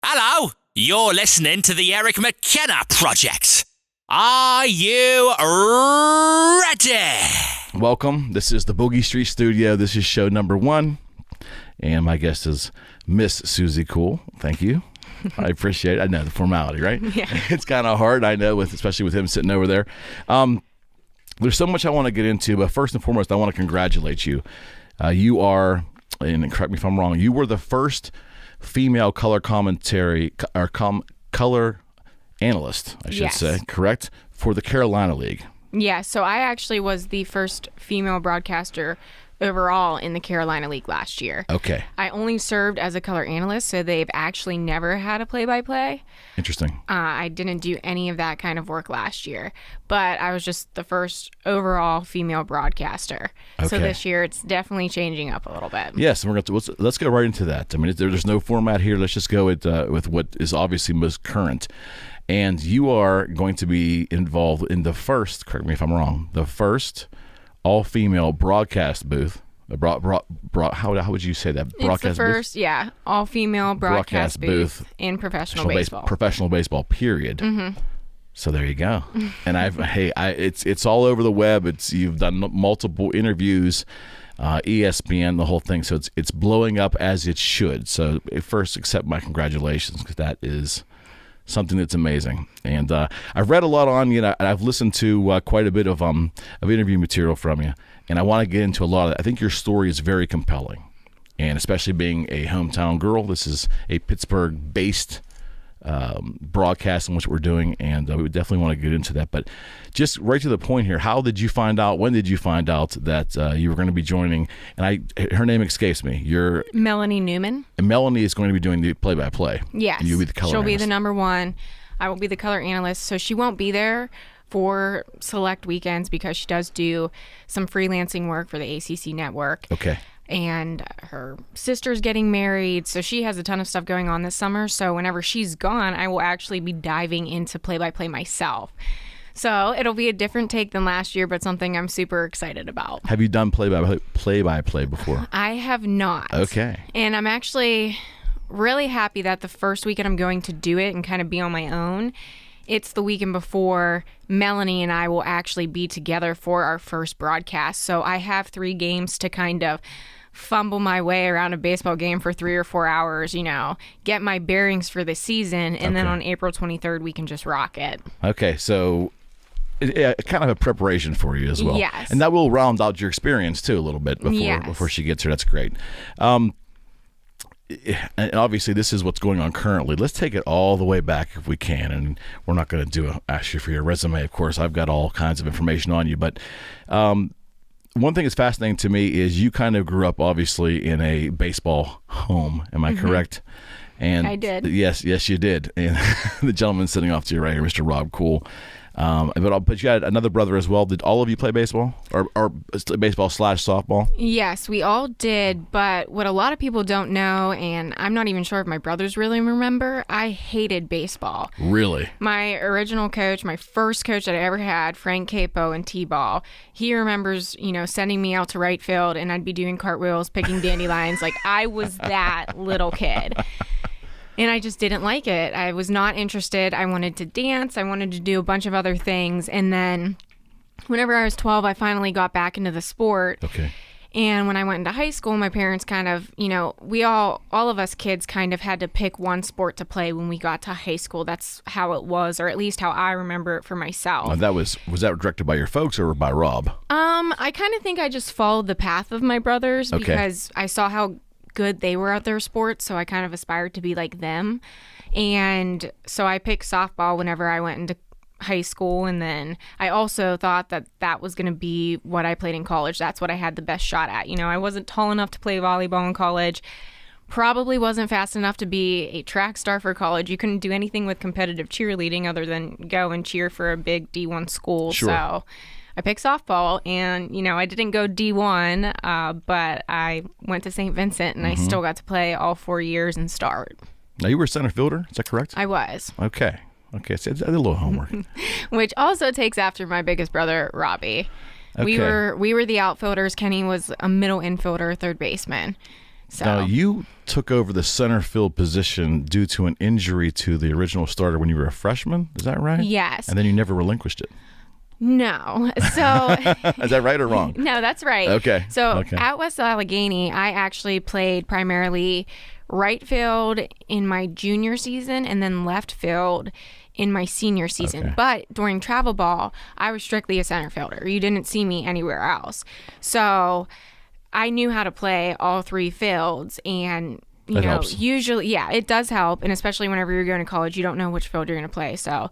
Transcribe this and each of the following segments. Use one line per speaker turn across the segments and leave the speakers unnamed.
Hello, you're listening to the Eric McKenna Project. Are you ready?
Welcome. This is the Boogie Street Studio. This is show number 1. And my guest is Miss Susie Cool. Thank you. I appreciate it. I know the formality, right?
Yeah.
It's kind of hard, I know, especially with him sitting over there. There's so much I want to get into, but first and foremost, I want to congratulate you. You are, and correct me if I'm wrong, you were the first female color commentary or color analyst, I should say, correct? For the Carolina League.
Yeah, so I actually was the first female broadcaster overall in the Carolina League last year.
Okay.
I only served as a color analyst, so they've actually never had a play-by-play.
Interesting.
I didn't do any of that kind of work last year, but I was just the first overall female broadcaster.
Okay.
So this year it's definitely changing up a little bit.
Yes, and let's go right into that. I mean, there's no format here. Let's just go with what is obviously most current. And you are going to be involved in the first, correct me if I'm wrong, the first all-female broadcast booth. How would you say that?
It's the first, all-female broadcast booth in professional baseball.
Professional baseball, period.
Mm-hmm.
So there you go. And it's all over the web. You've done multiple interviews, ESPN, the whole thing. So it's blowing up as it should. So first, accept my congratulations, because that is something that's amazing. And I've read a lot on you, and I've listened to quite a bit of interview material from you, and I want to get into a lot of it. I think your story is very compelling, and especially being a hometown girl. This is a Pittsburgh-based broadcast in which we're doing, and we would definitely want to get into that. But just right to the point here, when did you find out that you were going to be joining? And her name escapes me. You're
Melanie Newman.
And Melanie is going to be doing the play-by-play.
Yes.
And you'll be the color
She'll
analyst.
be the number one. I will be the color analyst. So she won't be there for select weekends because she does do some freelancing work for the ACC network.
Okay.
And her sister's getting married, so she has a ton of stuff going on this summer. So whenever she's gone, I will actually be diving into play-by-play myself. So it'll be a different take than last year, but something I'm super excited about.
Have you done play-by-play before?
I have not.
Okay.
And I'm actually really happy that the first weekend I'm going to do it and kind of be on my own, it's the weekend before Melanie and I will actually be together for our first broadcast. So I have 3 games to kind of fumble my way around a baseball game for 3 or 4 hours, get my bearings for the season, and then on April 23rd, we can just rock it.
Okay, so kind of a preparation for you as well.
Yes.
And that will round out your experience, too, a little bit before she gets here. That's great. And obviously, this is what's going on currently. Let's take it all the way back if we can. And we're not going to ask you for your resume, of course. I've got all kinds of information on you. But one thing that's fascinating to me is you kind of grew up, obviously, in a baseball home. Am I correct? And
I did.
Yes, you did. And the gentleman sitting off to your right here, Mr. Rob Cool. But you had another brother as well. Did all of you play baseball or baseball / softball?
Yes, we all did. But what a lot of people don't know, and I'm not even sure if my brothers really remember, I hated baseball.
Really?
My original coach, my first coach that I ever had, Frank Capo in T-ball, he remembers, sending me out to right field, and I'd be doing cartwheels, picking dandelions. Like, I was that little kid. And I just didn't like it. I was not interested. I wanted to dance. I wanted to do a bunch of other things. And then whenever I was 12, I finally got back into the sport.
Okay.
And when I went into high school, my parents kind of, we all of us kids kind of had to pick one sport to play when we got to high school. That's how it was, or at least how I remember it for myself.
Was that directed by your folks or by Rob?
I kind of think I just followed the path of my brothers because I saw how good they were at their sports, so I kind of aspired to be like them. And so I picked softball whenever I went into high school, and then I also thought that was going to be what I played in college. That's what I had the best shot at. I wasn't tall enough to play volleyball in college, probably wasn't fast enough to be a track star for college. You couldn't do anything with competitive cheerleading other than go and cheer for a big D1 school.
Sure.
So I picked softball, and, I didn't go D1, but I went to St. Vincent, and I still got to play all 4 years and start.
Now, you were a center fielder, is that correct?
I was.
Okay, so I did a little homework.
Which also takes after my biggest brother, Robbie.
Okay.
We were the outfielders. Kenny was a middle infielder, third baseman. So
Now, you took over the center field position due to an injury to the original starter when you were a freshman. Is that right?
Yes.
And then you never relinquished it.
No. So
Is that right or wrong?
no, that's right.
Okay.
So
Okay.
at West Allegheny, I actually played primarily right field in my junior season and then left field in my senior season.
Okay.
But during travel ball, I was strictly a center fielder. You didn't see me anywhere else. So I knew how to play all three fields, and
That helps.
usually, yeah, it does help. And especially whenever you're going to college, you don't know which field you're going to play. So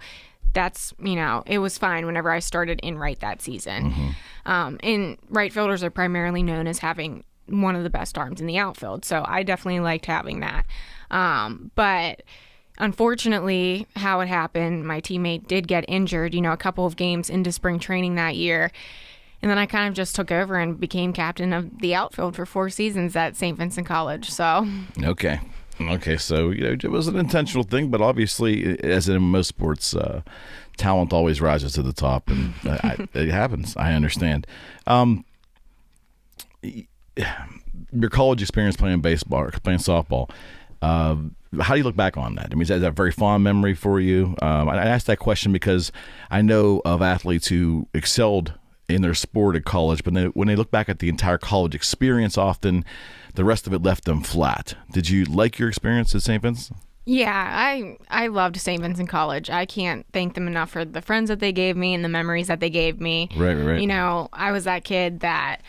that's, it was fine whenever I started in right that season. And right fielders are primarily known as having one of the best arms in the outfield. So I definitely liked having that. But unfortunately, how it happened, my teammate did get injured, a couple of games into spring training that year. And then I kind of just took over and became captain of the outfield for 4 seasons at St. Vincent College. So
Okay. So it was an intentional thing, but obviously, as in most sports, talent always rises to the top, and it happens. I understand. Your college experience playing baseball, or playing softball. How do you look back on that? I mean, is that a very fond memory for you? I asked that question because I know of athletes who excelled in their sport at college, but when they look back at the entire college experience, often the rest of it left them flat. Did you like your experience at St. Vincent?
Yeah, I loved St. Vincent College. I can't thank them enough for the friends that they gave me and the memories that they gave me.
Right.
I was that kid that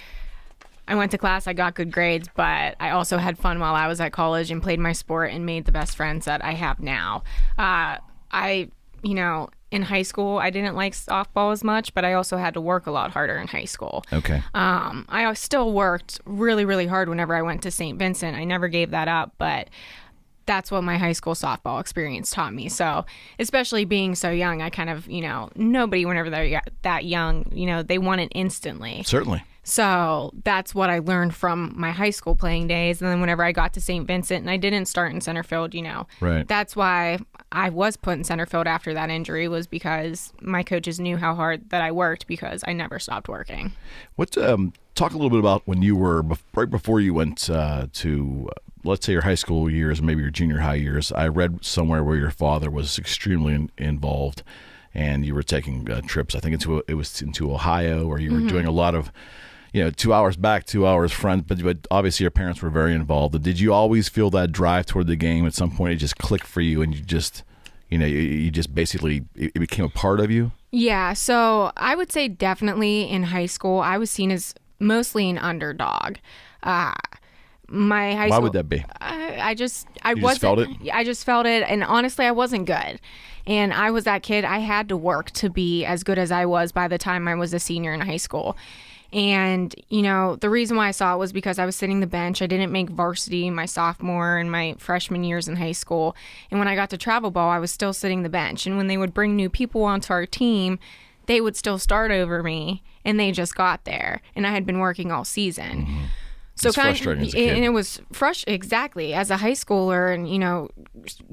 I went to class, I got good grades, but I also had fun while I was at college and played my sport and made the best friends that I have now. In high school, I didn't like softball as much, but I also had to work a lot harder in high school.
Okay.
I still worked really, really hard whenever I went to St. Vincent. I never gave that up, but that's what my high school softball experience taught me. So, especially being so young, I kind of, nobody, whenever they're that young, they want it instantly.
Certainly.
So that's what I learned from my high school playing days. And then whenever I got to St. Vincent, and I didn't start in center field,
Right.
That's why I was put in center field after that injury, was because my coaches knew how hard that I worked, because I never stopped working.
Talk a little bit about when you were, right before you went to, let's say, your high school years, maybe your junior high years. I read somewhere where your father was extremely involved, and you were taking trips, I think into Ohio, or you were doing a lot of, 2 hours back, 2 hours front, but obviously your parents were very involved. Did you always feel that drive toward the game? At some point it just clicked for you, and you just, you just basically, it became a part of you? Yeah,
so I would say definitely in high school, I was seen as mostly an underdog. My high school.
Why would that be?
I just
felt it?
I just felt it, and honestly, I wasn't good. And I was that kid. I had to work to be as good as I was by the time I was a senior in high school. And, the reason why I saw it was because I was sitting the bench. I didn't make varsity my sophomore and my freshman years in high school. And when I got to travel ball, I was still sitting the bench. And when they would bring new people onto our team, they would still start over me, and they just got there. And I had been working all season.
Mm-hmm.
So
it's frustrating as a kid.
And it was exactly, as a high schooler, and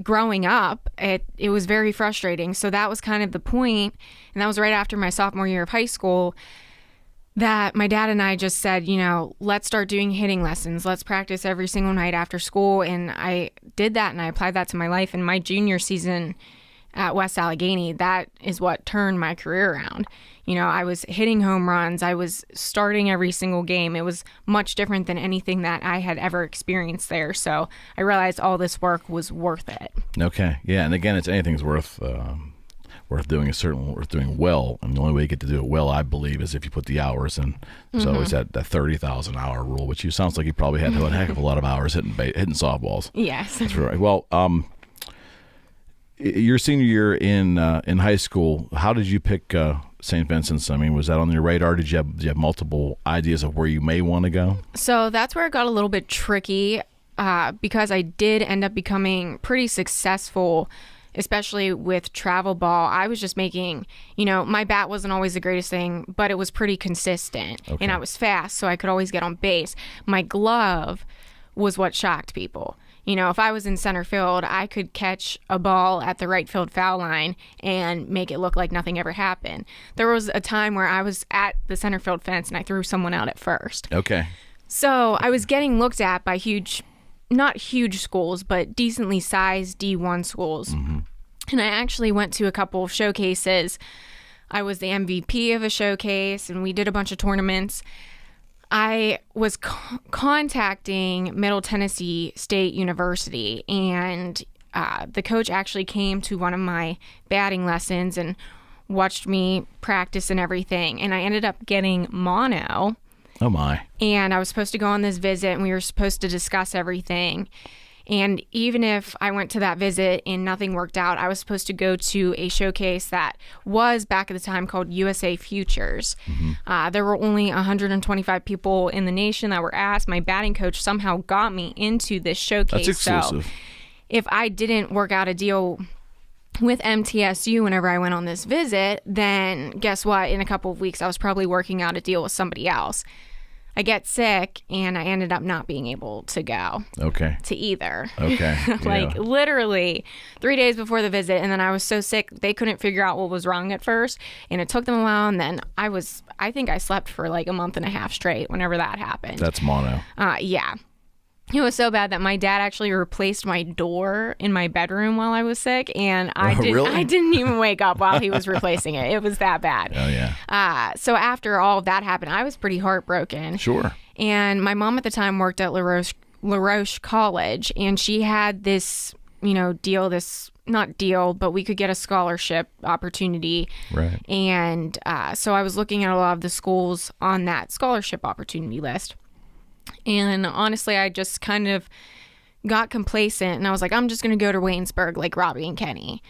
growing up, it was very frustrating. So that was kind of the point, and that was right after my sophomore year of high school, that my dad and I just said, let's start doing hitting lessons. Let's practice every single night after school. And I did that, and I applied that to my life. And my junior season at West Allegheny, that is what turned my career around. I was hitting home runs. I was starting every single game. It was much different than anything that I had ever experienced there. So I realized all this work was worth it.
Okay. Yeah. And again, anything's worth doing, is certainly worth doing well. And the only way you get to do it well, I believe, is if you put the hours in. There's always that 30,000 hour rule, which sounds like you probably had a heck of a lot of hours hitting softballs.
Yes.
That's right. Well, your senior year in high school, how did you pick St. Vincent's? I mean, was that on your radar? Did you have multiple ideas of where you may want to go? So
that's where it got a little bit tricky, because I did end up becoming pretty successful, especially with travel ball. I was just making, my bat wasn't always the greatest thing, but it was pretty consistent. Okay. And I was fast, so I could always get on base. My glove was what shocked people. If I was in center field, I could catch a ball at the right field foul line and make it look like nothing ever happened. There was a time where I was at the center field fence and I threw someone out at first.
Okay.
So I was getting looked at by huge not huge schools, but decently sized D1 schools. And I actually went to a couple of showcases. I was the MVP of a showcase, and we did a bunch of tournaments. I was contacting Middle Tennessee State University, and the coach actually came to one of my batting lessons and watched me practice and everything. And I ended up getting mono.
Oh, my.
And I was supposed to go on this visit, and we were supposed to discuss everything. And even if I went to that visit and nothing worked out, I was supposed to go to a showcase that was back at the time called USA Futures. There were only 125 people in the nation that were asked. My batting coach somehow got me into this showcase.
That's exclusive.
So if I didn't work out a deal with MTSU whenever I went on this visit, then guess what? In a couple of weeks, I was probably working out a deal with somebody else. I get sick, and I ended up not being able to go to either.
Like
literally 3 days before the visit, and then I was so sick they couldn't figure out what was wrong at first, and it took them a while, and then I think I slept for like a month and a half straight whenever that happened.
That's mono.
Yeah. It was so bad that my dad actually replaced my door in my bedroom while I was sick, and I didn't even wake up while he was replacing it. It was that bad.
Oh, yeah.
So after all of that happened, I was pretty heartbroken.
Sure.
And my mom at the time worked at LaRoche College, and she had this, deal, but we could get a scholarship opportunity.
Right.
And so I was looking at a lot of the schools on that scholarship opportunity list. And honestly, I just kind of got complacent, and I was like, I'm just going to go to Waynesburg like Robbie and Kenny.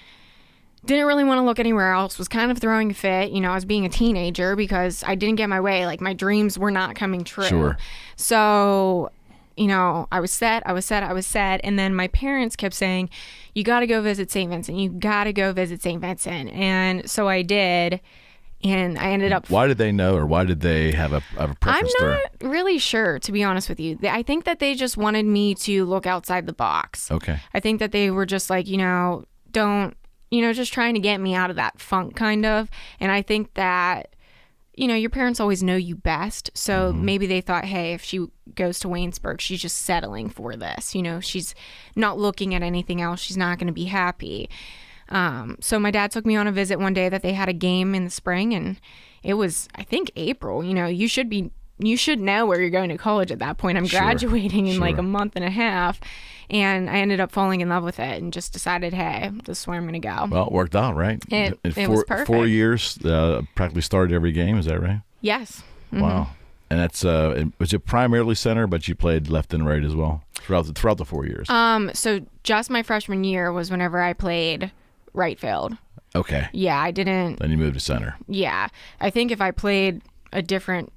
Didn't really want to look anywhere else, was kind of throwing a fit, I was being a teenager because I didn't get my way. Like, my dreams were not coming true.
Sure.
So, I was set. And then my parents kept saying, you got to go visit St. Vincent. You got to go visit St. Vincent. And so I did. And I ended up...
Why did they know, or why did they have a preference there?
I'm not really sure, to be honest with you. I think that they just wanted me to look outside the box.
Okay.
I think that they were just like, don't, just trying to get me out of that funk, kind of. And I think that, your parents always know you best. So maybe they thought, hey, if she goes to Waynesburg, she's just settling for this. She's not looking at anything else. She's not going to be happy. So my dad took me on a visit one day that they had a game in the spring, and it was, I think, April. You should know where you're going to college at that point. I'm graduating in like a month and a half, and I ended up falling in love with it and just decided, hey, this is where I'm going to go.
Well, it worked out, right?
It was perfect.
4 years, practically started every game. Is that right?
Yes.
Wow. And that's was it primarily center, but you played left and right as well throughout the 4 years?
So just my freshman year was whenever I played right field.
Okay.
Yeah, I didn't.
Then you moved to center.
Yeah. I think if I played a different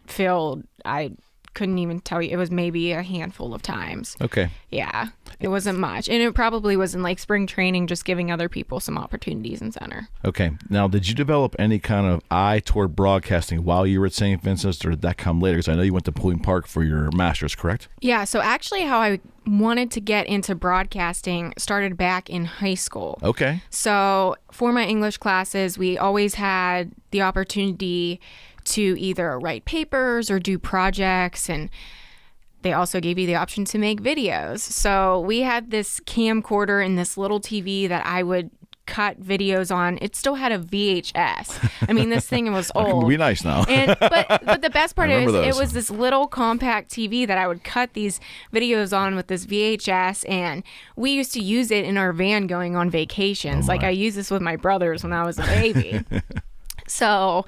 field, I couldn't even tell you. It was maybe a handful of times.
Okay.
Yeah. It wasn't much. And it probably was in like spring training, just giving other people some opportunities in center.
Okay. Now, did you develop any kind of eye toward broadcasting while you were at St. Vincent's, or did that come later? Because I know you went to Pulling Park for your master's, correct?
Yeah. So actually how I wanted to get into broadcasting started back in high school.
Okay.
So for my English classes, we always had the opportunity to either write papers or do projects, and they also gave you the option to make videos. So we had this camcorder and this little TV that I would cut videos on. It still had a VHS. I mean, this thing was old.
Be nice now.
But the best part is
those.
It was this little compact TV that I would cut these videos on with this VHS, and we used to use it in our van going on vacations. Like, I used this with my brothers when I was a baby. So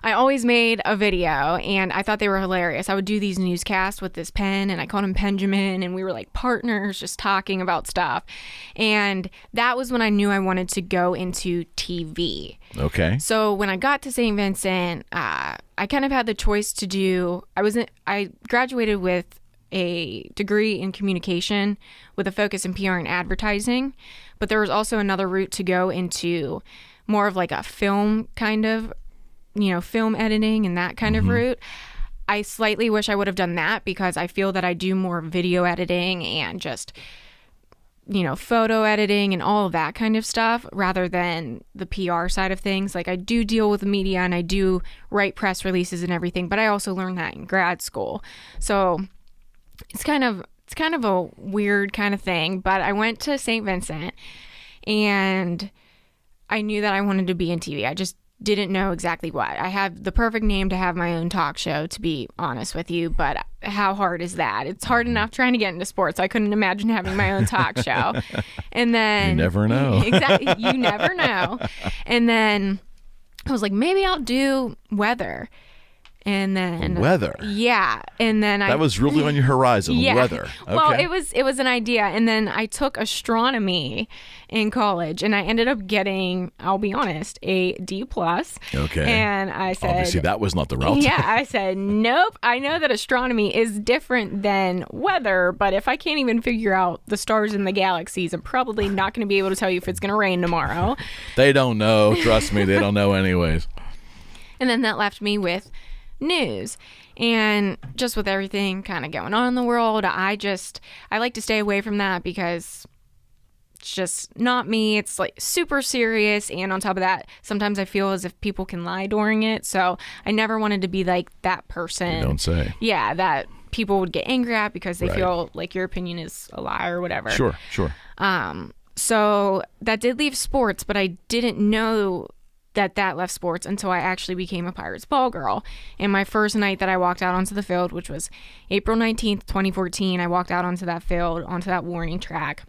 I always made a video, and I thought they were hilarious. I would do these newscasts with this pen, and I called him Benjamin, and we were like partners just talking about stuff. And that was when I knew I wanted to go into TV.
Okay.
So when I got to St. Vincent, I kind of had the choice to do, I graduated with a degree in communication with a focus in PR and advertising, but there was also another route to go into more of like a film kind of, film editing and that kind of route. I slightly wish I would have done that because I feel that I do more video editing and just, photo editing and all of that kind of stuff rather than the PR side of things. Like, I do deal with the media and I do write press releases and everything, but I also learned that in grad school. So it's kind of it's kind of a weird kind of thing, but I went to St. Vincent and I knew that I wanted to be in TV. I just didn't know exactly what. I have the perfect name to have my own talk show, to be honest with you, but how hard is that? It's hard enough trying to get into sports. I couldn't imagine having my own talk show. And then
you never know.
Exactly. You never know. And then I was like, maybe I'll do weather. And then
weather.
Yeah. And then
that was really on your horizon.
Yeah.
Weather. Okay.
Well, it was an idea. And then I took astronomy in college and I ended up getting, I'll be honest, a D+.
Okay.
And I said,
obviously that was not the route.
Yeah, I said, nope. I know that astronomy is different than weather, but if I can't even figure out the stars in the galaxies, I'm probably not going to be able to tell you if it's going to rain tomorrow.
They don't know. Trust me, they don't know anyways.
And then that left me with news. And just with everything kind of going on in the world, I like to stay away from that because it's just not me. It's like super serious. And on top of that, sometimes I feel as if people can lie during it. So I never wanted to be like that person.
You don't say.
Yeah, that people would get angry at because they
Right.
feel like your opinion is a lie or whatever.
Sure.
So that did leave sports, but I didn't know that left sports until I actually became a Pirates ball girl. And my first night that I walked out onto the field, which was April 19th, 2014, I walked out onto that field, onto that warning track,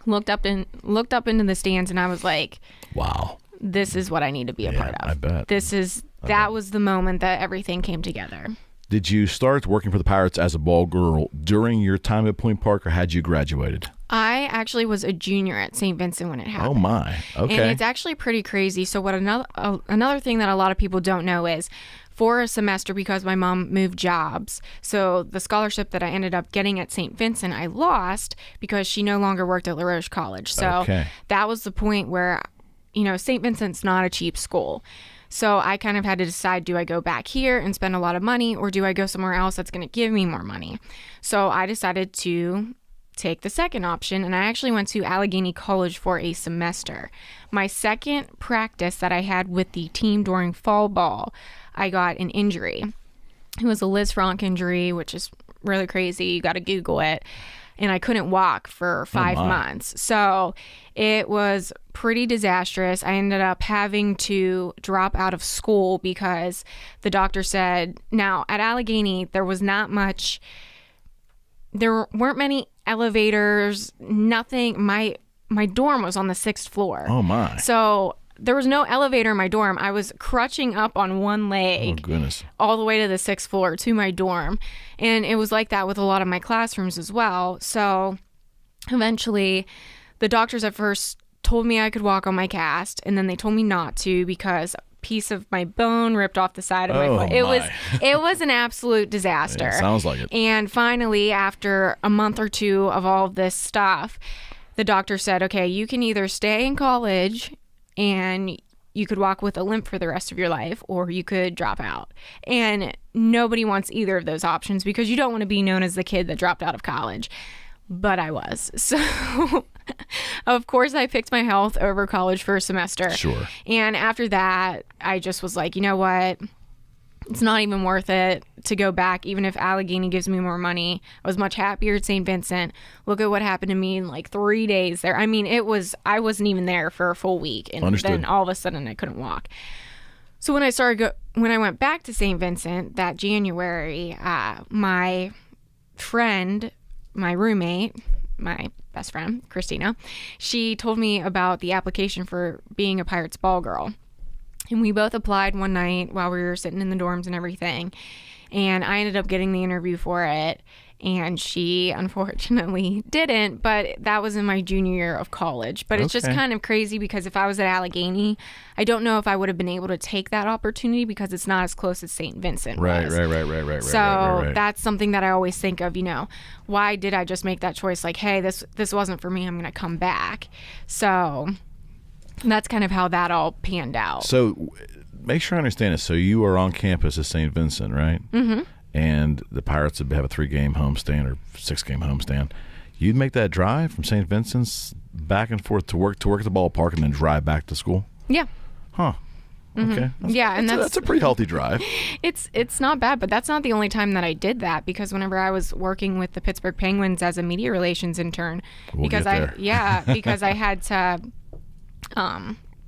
looked up into the stands, and I was like,
wow,
this is what I need to be a part of.
I bet.
That was the moment that everything came together.
Did you start working for the Pirates as a ball girl during your time at Point Park, or had you graduated?
I actually was a junior at St. Vincent when it happened.
Oh my. Okay.
And it's actually pretty crazy. So what another thing that a lot of people don't know is for a semester, because my mom moved jobs, so the scholarship that I ended up getting at St. Vincent, I lost because she no longer worked at LaRoche College. So that was the point where, St. Vincent's not a cheap school. So I kind of had to decide, do I go back here and spend a lot of money, or do I go somewhere else that's going to give me more money? So I decided to take the second option, and I actually went to Allegheny College for a semester. My second practice that I had with the team during fall ball, I got an injury. It was a Liz Frank injury, which is really crazy. You got to Google it. And I couldn't walk for 5 months. So it was pretty disastrous. I ended up having to drop out of school because the doctor said, now at Allegheny, there was not much, there weren't many elevators, nothing. My dorm was on the 6th floor.
Oh my.
So there was no elevator in my dorm. I was crutching up on one leg.
Oh, goodness.
All the way to the 6th floor to my dorm. And it was like that with a lot of my classrooms as well. So eventually, the doctors at first told me I could walk on my cast, and then they told me not to because a piece of my bone ripped off the side of my foot. It was an absolute disaster.
It sounds like it.
And finally, after a month or two of all of this stuff, the doctor said, okay, you can either stay in college and you could walk with a limp for the rest of your life, or you could drop out. And nobody wants either of those options because you don't want to be known as the kid that dropped out of college. But I was. So, of course, I picked my health over college for a semester.
Sure.
And after that, I just was like, you know what? It's not even worth it to go back, even if Allegheny gives me more money. I was much happier at St. Vincent. Look at what happened to me in like 3 days there. I mean, I wasn't even there for a full week. And
Understood.
Then all of a sudden I couldn't walk. So when I went back to St. Vincent that January, my friend, my roommate, my best friend, Christina, she told me about the application for being a Pirates ball girl. And we both applied one night while we were sitting in the dorms and everything. And I ended up getting the interview for it. And she unfortunately didn't, but that was in my junior year of college. But it's just kind of crazy because if I was at Allegheny, I don't know if I would have been able to take that opportunity because it's not as close as St. Vincent was.
Right.
So that's something that I always think of, why did I just make that choice? Like, hey, this wasn't for me. I'm going to come back. So that's kind of how that all panned out.
So make sure I understand this. So you are on campus at St. Vincent, right? Mm-hmm. And the Pirates would have a 3-game homestand or 6-game homestand. You'd make that drive from St. Vincent's back and forth to work at the ballpark and then drive back to school?
Yeah.
Huh. Okay.
Yeah, and
that's a pretty healthy drive.
It's not bad, but that's not the only time that I did that, because whenever I was working with the Pittsburgh Penguins as a media relations intern, because I had to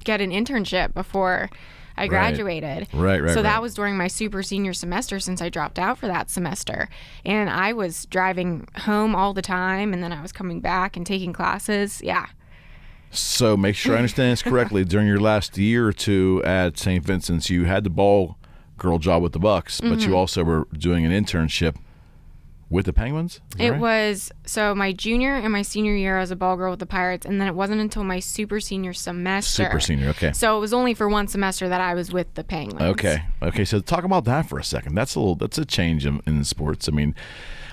get an internship before I graduated.
Right.
So that was during my super senior semester, since I dropped out for that semester. And I was driving home all the time, and then I was coming back and taking classes. Yeah.
So make sure I understand this correctly. During your last year or two at St. Vincent's, you had the ball girl job with the Bucks, but you also were doing an internship with the Penguins?
It was, so my junior and my senior year, I was a ball girl with the Pirates, and then it wasn't until my super senior semester.
Super senior, okay.
So it was only for one semester that I was with the Penguins.
Okay. So talk about that for a second. That's a change in sports. I mean,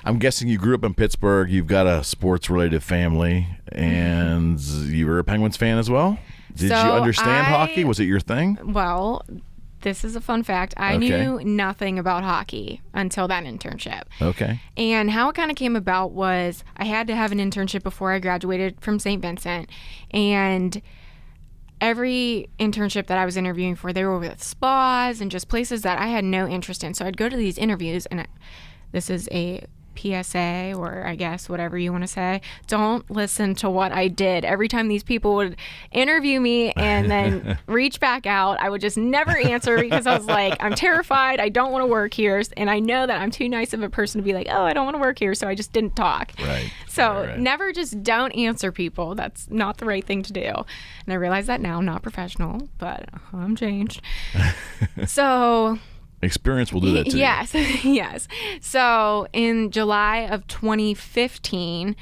I'm guessing you grew up in Pittsburgh. You've got a sports-related family, and you were a Penguins fan as well? Did you understand hockey? Was it your thing?
Well, this is a fun fact. I knew nothing about hockey until that internship.
Okay.
And how it kind of came about was I had to have an internship before I graduated from St. Vincent. And every internship that I was interviewing for, they were with spas and just places that I had no interest in. So I'd go to these interviews, and this is a PSA, or I guess whatever you want to say. Don't listen to what I did. Every time these people would interview me and then reach back out, I would just never answer, because I was like, I'm terrified. I don't want to work here. And I know that I'm too nice of a person to be like, oh, I don't want to work here. So I just didn't talk.
Right.
So never just don't answer people. That's not the right thing to do. And I realize that now. I'm not professional, but I'm changed. So
experience will do that to you.
Yes. So in July of 2015,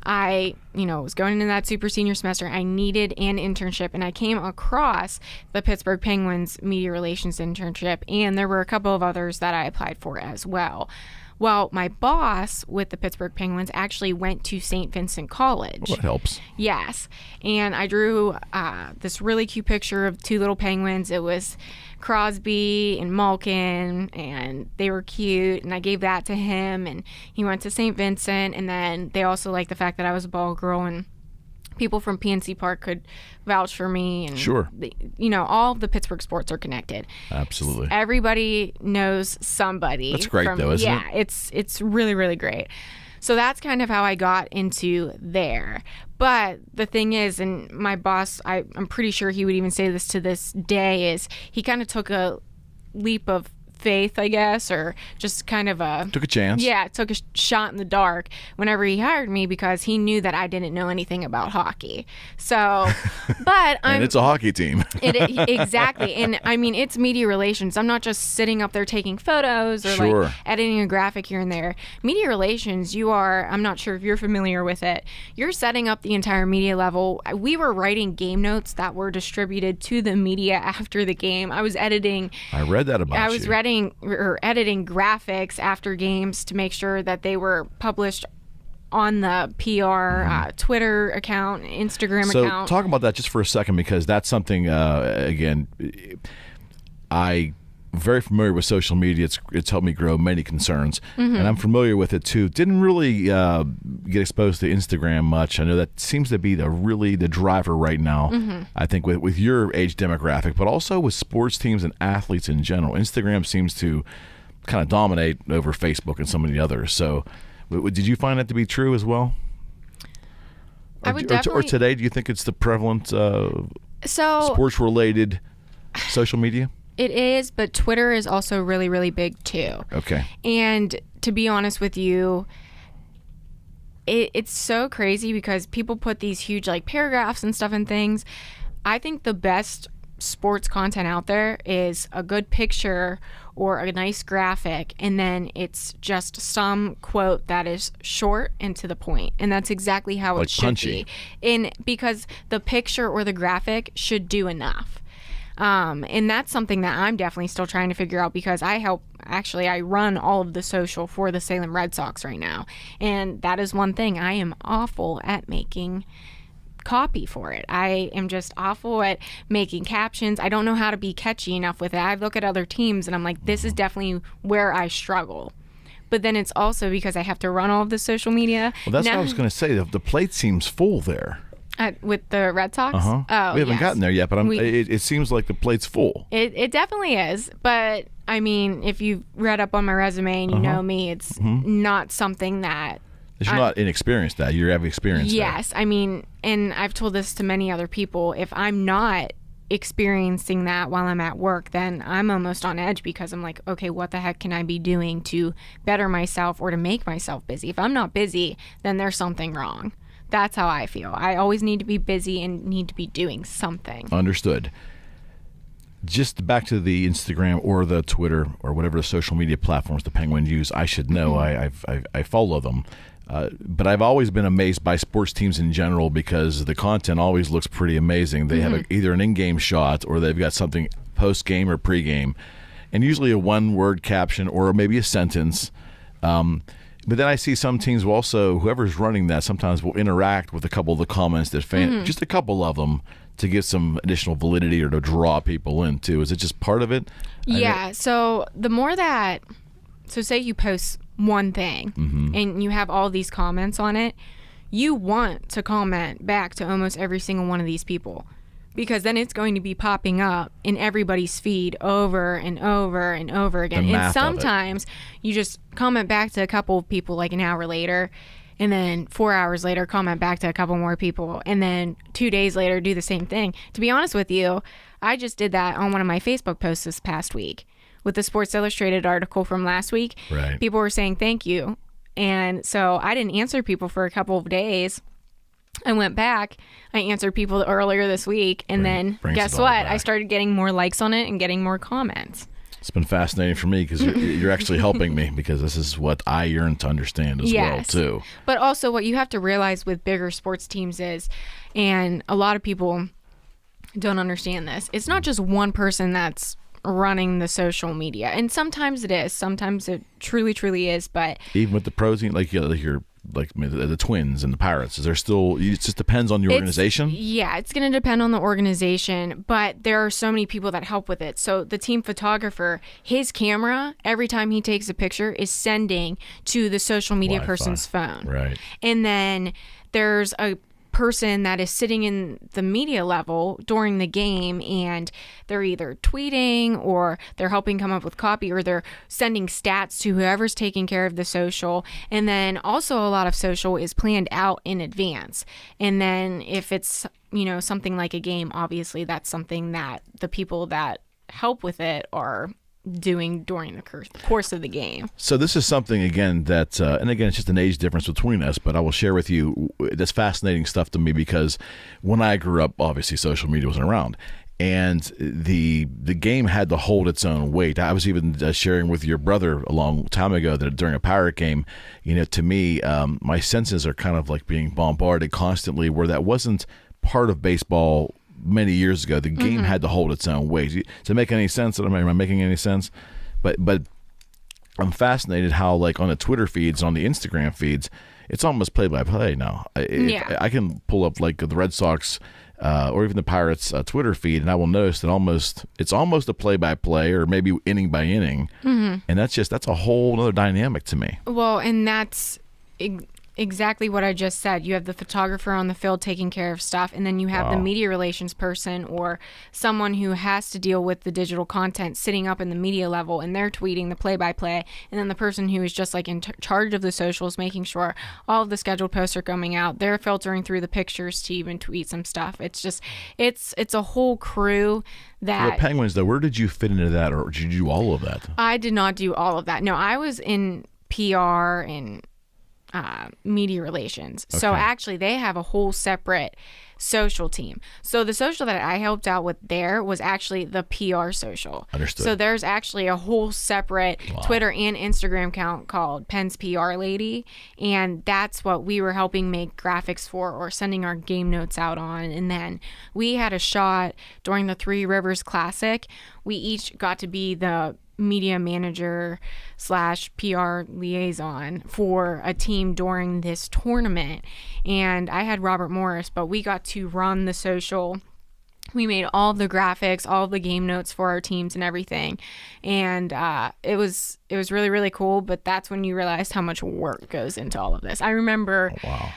I, was going into that super senior semester. I needed an internship, and I came across the Pittsburgh Penguins media relations internship, and there were a couple of others that I applied for as well. Well, my boss with the Pittsburgh Penguins actually went to St. Vincent College.
Well, that helps.
Yes. And I drew this really cute picture of two little penguins. It was Crosby and Malkin, and they were cute. And I gave that to him, and he went to St. Vincent. And then they also liked the fact that I was a ball girl, and people from PNC Park could vouch for me. And
sure.
All of the Pittsburgh sports are connected.
Absolutely.
Everybody knows somebody.
That's great, though, isn't it?
Yeah, it's really, really great. So that's kind of how I got into there. But the thing is, and my boss, I'm pretty sure he would even say this to this day, is he kind of took a leap of faith, I guess, or just kind of
took a chance.
Yeah, took a shot in the dark whenever he hired me, because he knew that I didn't know anything about hockey. So, but
and it's a hockey team.
Exactly. And I mean, it's media relations. I'm not just sitting up there taking photos or like editing a graphic here and there. Media relations, I'm not sure if you're familiar with it. You're setting up the entire media level. We were writing game notes that were distributed to the media after the game. I was editing.
I read that about you.
I was editing graphics after games to make sure that they were published on the PR Twitter account, Instagram account.
So talk about that just for a second, because that's something, again, I'm very familiar with social media. It's helped me grow many concerns, and I'm familiar with it too. Didn't really get exposed to Instagram much. I know that seems to be the driver right now. I think with your age demographic, but also with sports teams and athletes in general. Instagram seems to kind of dominate over Facebook and some of the others. So did you find that to be true as well?
I would definitely.
Or today, do you think it's the prevalent sports-related social media?
It is, but Twitter is also really, really big too.
Okay.
And to be honest with you, it's so crazy because people put these huge paragraphs and stuff and things. I think the best sports content out there is a good picture or a nice graphic, and then it's just some quote that is short and to the point, and that's exactly how it should
punchy.
be. And because the picture or the graphic should do enough. And that's something that I'm definitely still trying to figure out, because I run all of the social for the Salem Red Sox right now. And that is one thing. I am awful at making copy for it. I am just awful at making captions. I don't know how to be catchy enough with it. I look at other teams and I'm like, this is definitely where I struggle. But then it's also because I have to run all of the social media.
Well, that's what I was going to say. The plate seems full there.
With the Red Sox?
Oh, we haven't gotten there yet, but it seems like the plate's full.
It definitely is. But, I mean, if you've read up on my resume and you know me, it's not something that...
You're not inexperienced that. You have experience
Yes.
there.
I mean, and I've told this to many other people. If I'm not experiencing that while I'm at work, then I'm almost on edge because I'm like, okay, what the heck can I be doing to better myself or to make myself busy? If I'm not busy, then there's something wrong. That's how I feel. I always need to be busy and need to be doing something.
Understood. Just back to the Instagram or the Twitter or whatever the social media platforms the Penguins use, I should know. I follow them. But I've always been amazed by sports teams in general because the content always looks pretty amazing. They have either an in-game shot or they've got something post-game or pre-game, and usually a one-word caption or maybe a sentence. But then I see some teams will also, whoever's running that, sometimes will interact with a couple of the comments that just a couple of them, to give some additional validity or to draw people in too. Is it just part of it?
Yeah. So the more that, so say you post one thing and you have all these comments on it, you want to comment back to almost every single one of these people, because then it's going to be popping up in everybody's feed over and over and over again. And sometimes you just comment back to a couple of people like an hour later, and then 4 hours later comment back to a couple more people, and then 2 days later do the same thing. To be honest with you, I just did that on one of my Facebook posts this past week with the Sports Illustrated article from last week.
Right.
People were saying thank you, and so I didn't answer people for a couple of days. I went back, I answered people earlier this week, and then guess what? I started getting more likes on it and getting more comments.
It's been fascinating for me because you're actually helping me, because this is what I yearn to understand as well too.
But also what you have to realize with bigger sports teams is, and a lot of people don't understand this, it's not just one person that's running the social media. And sometimes it is. Sometimes it truly is. But
even with the pros, like the Twins and the Pirates, is there still? It just depends on the organization.
Yeah, it's going to depend on the organization, but there are so many people that help with it. So the team photographer, his camera, every time he takes a picture, is sending to the social media person's phone.
Right.
And then there's a person that is sitting in the media level during the game, and they're either tweeting or they're helping come up with copy, or they're sending stats to whoever's taking care of the social. And then also a lot of social is planned out in advance. And then if it's, something like a game, obviously that's something that the people that help with it are doing during the course of the game.
So this is something, again, that, and again, it's just an age difference between us, but I will share with you, that's fascinating stuff to me, because when I grew up, obviously social media wasn't around, and the game had to hold its own weight. I was even sharing with your brother a long time ago that during a Pirate game, to me, my senses are kind of like being bombarded constantly, where that wasn't part of baseball many years ago. The game had to hold its own weight. Does it make any sense? Am I making any sense? But I'm fascinated how, like, on the Twitter feeds, on the Instagram feeds, it's almost play-by-play now. I can pull up like the Red Sox or even the Pirates Twitter feed, and I will notice that it's almost a play-by-play, or maybe inning by inning, and that's a whole other dynamic to me.
Well, and that's exactly what I just said. You have the photographer on the field taking care of stuff, and then you have the media relations person or someone who has to deal with the digital content sitting up in the media level, and they're tweeting the play-by-play, and then the person who is just like in charge of the socials, making sure all of the scheduled posts are coming out. They're filtering through the pictures to even tweet some stuff. It's just it's a whole crew that...
The Penguins, though, where did you fit into that, or did you do all of that?
I did not do all of that. No, I was in PR and media relations. Okay. So actually they have a whole separate social team. So the social that I helped out with there was actually the PR social.
Understood.
So there's actually a whole separate Twitter and Instagram account called Penn's PR Lady, and that's what we were helping make graphics for or sending our game notes out on. And then we had a shot during the Three Rivers Classic. We each got to be the media manager / PR liaison for a team during this tournament, and I had Robert Morris, but we got to run the social. We made all the graphics, all the game notes for our teams and everything, and it was really cool. But that's when you realized how much work goes into all of this. I remember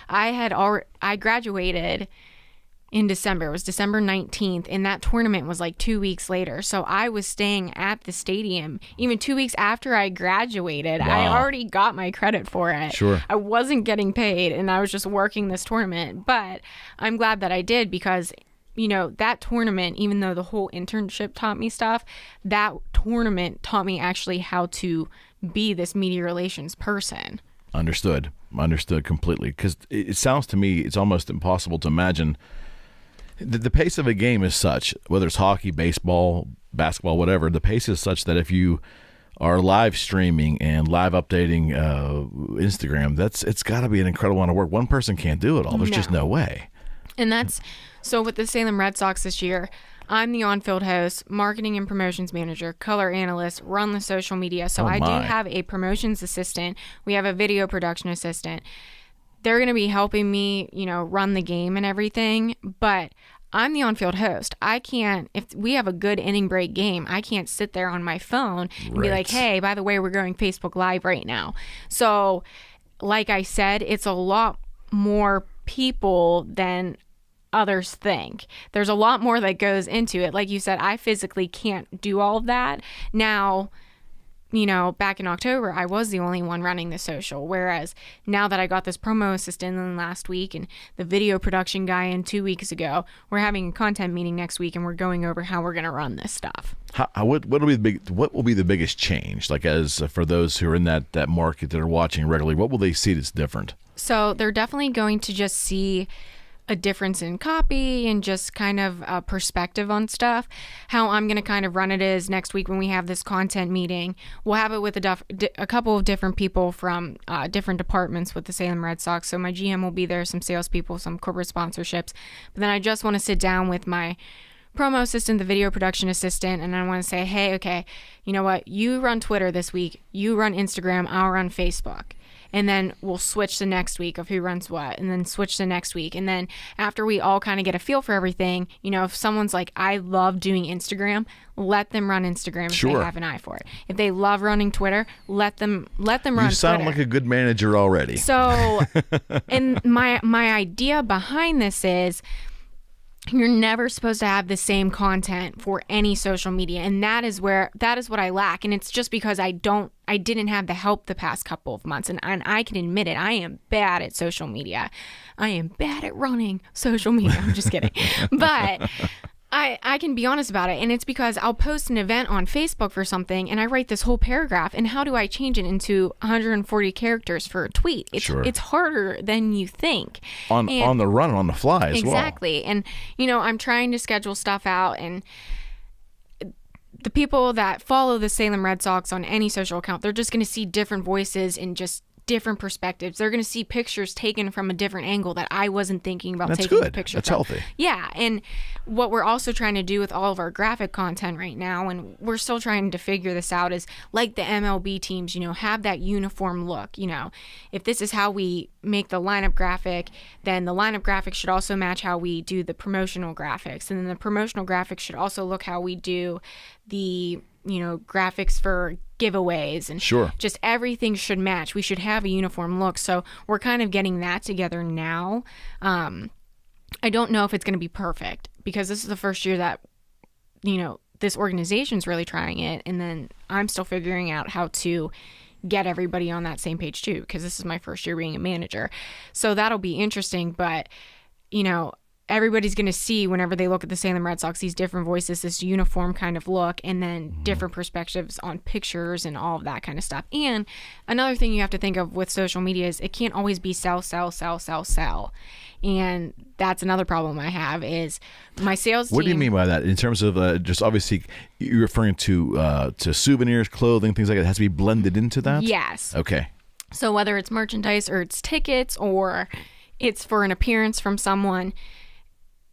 I graduated in December. It was December 19th, and that tournament was like 2 weeks later. So I was staying at the stadium even 2 weeks after I graduated.
Wow.
I already got my credit for it.
Sure.
I wasn't getting paid, and I was just working this tournament. But I'm glad that I did because, you know, that tournament, even though the whole internship taught me stuff, that tournament taught me actually how to be this media relations person.
Understood completely. Because it sounds to me it's almost impossible to imagine. The pace of a game is such, whether it's hockey, baseball, basketball, whatever, the pace is such that if you are live streaming and live updating Instagram, it's got to be an incredible amount of work. One person can't do it all. There's just no way.
And that's, so with the Salem Red Sox this year, I'm the on-field host, marketing and promotions manager, color analyst, run the social media. So I do have a promotions assistant. We have a video production assistant. They're going to be helping me, you know, run the game and everything, but I'm the on-field host. I can't, if we have a good inning break game, I can't sit there on my phone and be like, hey, by the way, we're going Facebook Live right now. So, like I said, it's a lot more people than others think. There's a lot more that goes into it. Like you said, I physically can't do all of that. Now, you know, back in October, I was the only one running the social. Whereas now that I got this promo assistant in last week and the video production guy in 2 weeks ago, we're having a content meeting next week and we're going over how we're going to run this stuff.
What will be the biggest change? Like, as for those who are in that market that are watching regularly, what will they see that's different?
So they're definitely going to just see a difference in copy and just kind of a perspective on stuff. How I'm going to kind of run it is next week when we have this content meeting, we'll have it with a couple of different people from different departments with the Salem Red Sox. So my GM will be there, some salespeople, some corporate sponsorships. But then I just want to sit down with my promo assistant, the video production assistant, and I want to say, hey, okay, you know what? You run Twitter this week. You run Instagram. I'll run Facebook. And then we'll switch the next week of who runs what, and then switch the next week. And then after we all kind of get a feel for everything, you know, if someone's like, I love doing Instagram, let them run Instagram if they have an eye for it. If they love running Twitter, let them run Twitter.
You sound like a good manager already.
So, and my idea behind this is, you're never supposed to have the same content for any social media. And that is what I lack. And it's just because I didn't have the help the past couple of months. And I can admit it. I am bad at social media. I am bad at running social media. I'm just kidding. But I can be honest about it. And it's because I'll post an event on Facebook for something and I write this whole paragraph. And how do I change it into 140 characters for a tweet? It's harder than you think.
On the run, on the fly as well.
Exactly. And, you know, I'm trying to schedule stuff out, and the people that follow the Salem Red Sox on any social account, they're just going to see different voices and just different perspectives. They're going to see pictures taken from a different angle that I wasn't thinking about taking a picture
That's
from.
healthy.
Yeah. And what we're also trying to do with all of our graphic content right now, and we're still trying to figure this out, is like the MLB teams, you know, have that uniform look. You know, if this is how we make the lineup graphic, then the lineup graphic should also match how we do the promotional graphics. And then the promotional graphics should also look how we do the, you know, graphics for giveaways, and just everything should match. We should have a uniform look. So we're kind of getting that together now. I don't know if it's going to be perfect because this is the first year that, you know, this organization's really trying it. And then I'm still figuring out how to get everybody on that same page too, because this is my first year being a manager. So that'll be interesting. But, you know, everybody's going to see whenever they look at the Salem Red Sox, these different voices, this uniform kind of look, and then different perspectives on pictures and all of that kind of stuff. And another thing you have to think of with social media is it can't always be sell. And that's another problem I have is my sales team.
What do you mean by that? In terms of just obviously you're referring to souvenirs, clothing, things like that. It has to be blended into that?
Yes.
Okay.
So whether it's merchandise or it's tickets or it's for an appearance from someone,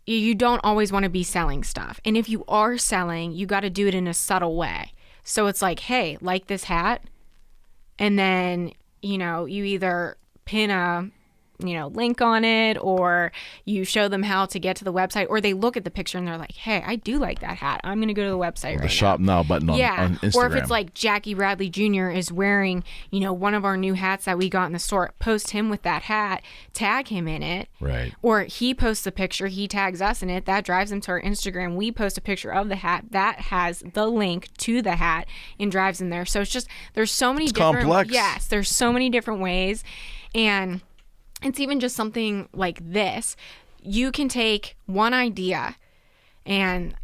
you don't always want to be selling stuff. And if you are selling, you got to do it in a subtle way. So it's like, hey, like this hat. And then, you know, you either pin a link on it, or you show them how to get to the website, or they look at the picture and they're like, hey, I do like that hat. I'm going to go to the website
the shop now button on Instagram.
Or if it's like Jackie Bradley Jr. is wearing, one of our new hats that we got in the store, post him with that hat, tag him in it.
Right.
Or he posts a picture, he tags us in it, that drives him to our Instagram. We post a picture of the hat that has the link to the hat and drives him there. So it's just, there's so many different,
complex.
Yes, there's so many different ways. And it's even just something like this. You can take one idea, and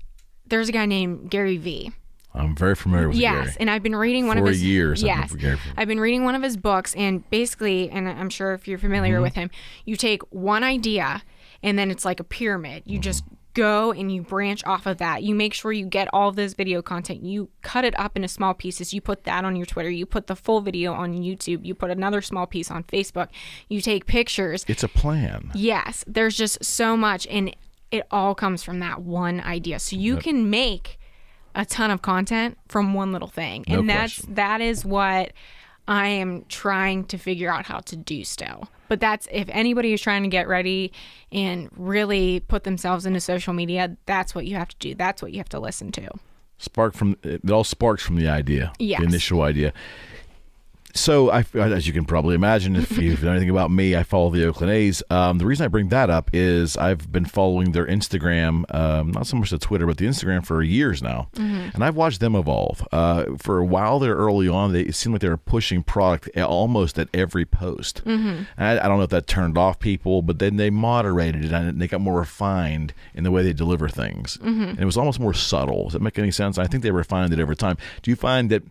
there's a guy named Gary Vee.
I'm very familiar with Gary.
Yes, and I've been reading one of his...
For years.
Yes, I've been reading one of his books, and basically, and I'm sure if you're familiar with him, you take one idea, and then it's like a pyramid. You just go and you branch off of that. You make sure you get all of this video content. You cut it up into small pieces. You put that on your Twitter. You put the full video on YouTube. You put another small piece on Facebook. You take pictures.
It's a plan.
Yes, there's just so much, and it all comes from that one idea. So you can make a ton of content from one little thing. And that is what I am trying to figure out how to do still. But that's, if anybody is trying to get ready and really put themselves into social media, that's what you have to do. That's what you have to listen to.
It all sparks from the idea.
Yes.
The initial idea. So, as you can probably imagine, if you know anything about me, I follow the Oakland A's. The reason I bring that up is I've been following their Instagram, not so much the Twitter, but the Instagram for years now. And I've watched them evolve. For a while there early on, it seemed like they were pushing product almost at every post. And I don't know if that turned off people, but then they moderated it and they got more refined in the way they deliver things. And it was almost more subtle. Does that make any sense? I think they refined it over time. Do you find that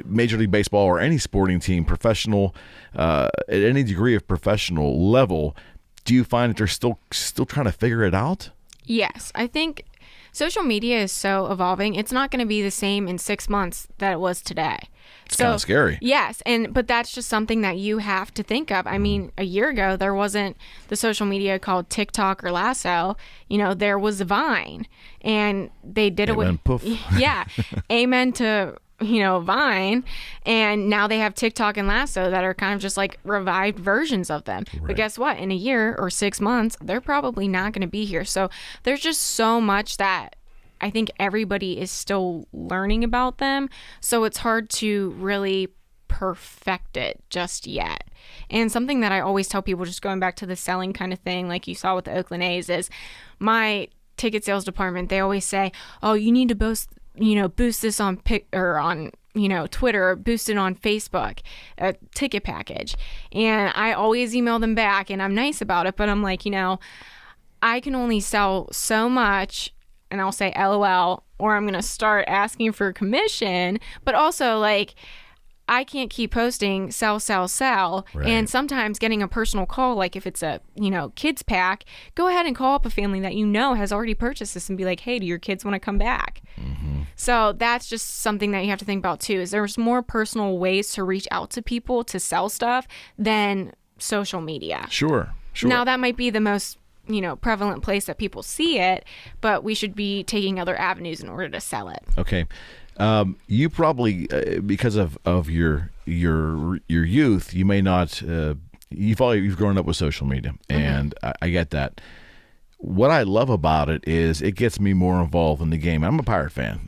Major League Baseball or any sporting team, professional, at any degree of professional level, do you find that they're still trying to figure it out?
Yes, I think social media is so evolving. It's not going to be the same in 6 months that it was today.
It's kind of scary.
Yes, but that's just something that you have to think of. I mean, a year ago, there wasn't the social media called TikTok or Lasso. There was Vine, and they did it with...
Poof.
Yeah, amen to... Vine, and now they have TikTok and Lasso that are kind of just like revived versions of them. Right. But guess what? In a year or 6 months, they're probably not going to be here. So there's just so much that I think everybody is still learning about them. So it's hard to really perfect it just yet. And something that I always tell people, just going back to the selling kind of thing, like you saw with the Oakland A's, is my ticket sales department, they always say, oh, you need to boost this on Twitter, or boost it on Facebook, a ticket package. And I always email them back, and I'm nice about it, but I'm like, I can only sell so much, and I'll say LOL, or I'm going to start asking for commission. But also, like, I can't keep posting sell. Right. And sometimes getting a personal call, like if it's a, kids pack, go ahead and call up a family that has already purchased this and be like, hey, do your kids want to come back? So that's just something that you have to think about too, is there's more personal ways to reach out to people to sell stuff than social media.
Sure.
Now that might be the most, prevalent place that people see it, but we should be taking other avenues in order to sell it.
Okay. You probably, because of your youth, you may not. You've grown up with social media, and I get that. What I love about it is it gets me more involved in the game. I'm a Pirate fan.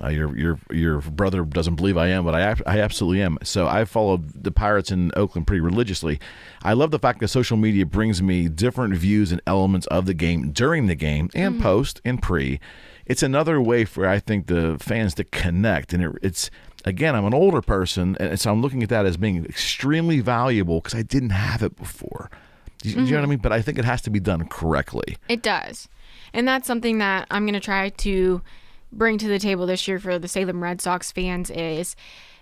Your brother doesn't believe I am, but I absolutely am. So I followed the Pirates in Oakland pretty religiously. I love the fact that social media brings me different views and elements of the game during the game and post and pre. It's another way for, I think, the fans to connect. And it's, again, I'm an older person, and so I'm looking at that as being extremely valuable because I didn't have it before. Do you know what I mean? But I think it has to be done correctly.
It does. And that's something that I'm going to try to bring to the table this year for the Salem Red Sox fans is,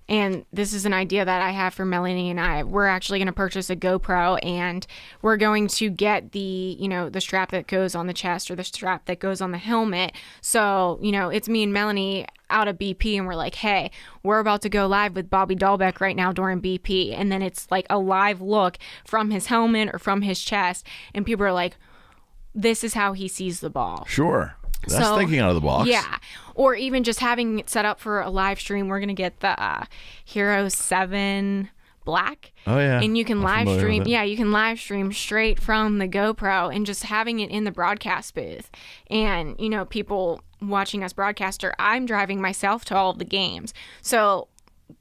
and this is an idea that I have for Melanie and I, we're actually going to purchase a GoPro, and we're going to get the, the strap that goes on the chest or the strap that goes on the helmet. So, it's me and Melanie out of BP, and we're like, hey, we're about to go live with Bobby Dahlbeck right now during BP. And then it's like a live look from his helmet or from his chest. And people are like, this is how he sees the ball.
Sure. That's thinking out of the box.
Yeah. Or even just having it set up for a live stream. We're going to get the Hero 7 black.
Oh yeah.
And you can
I'm
live
familiar
stream.
with it.
Yeah, you can live stream straight from the GoPro and just having it in the broadcast booth. And, you know, people watching us broadcast, or I'm driving myself to all of the games. So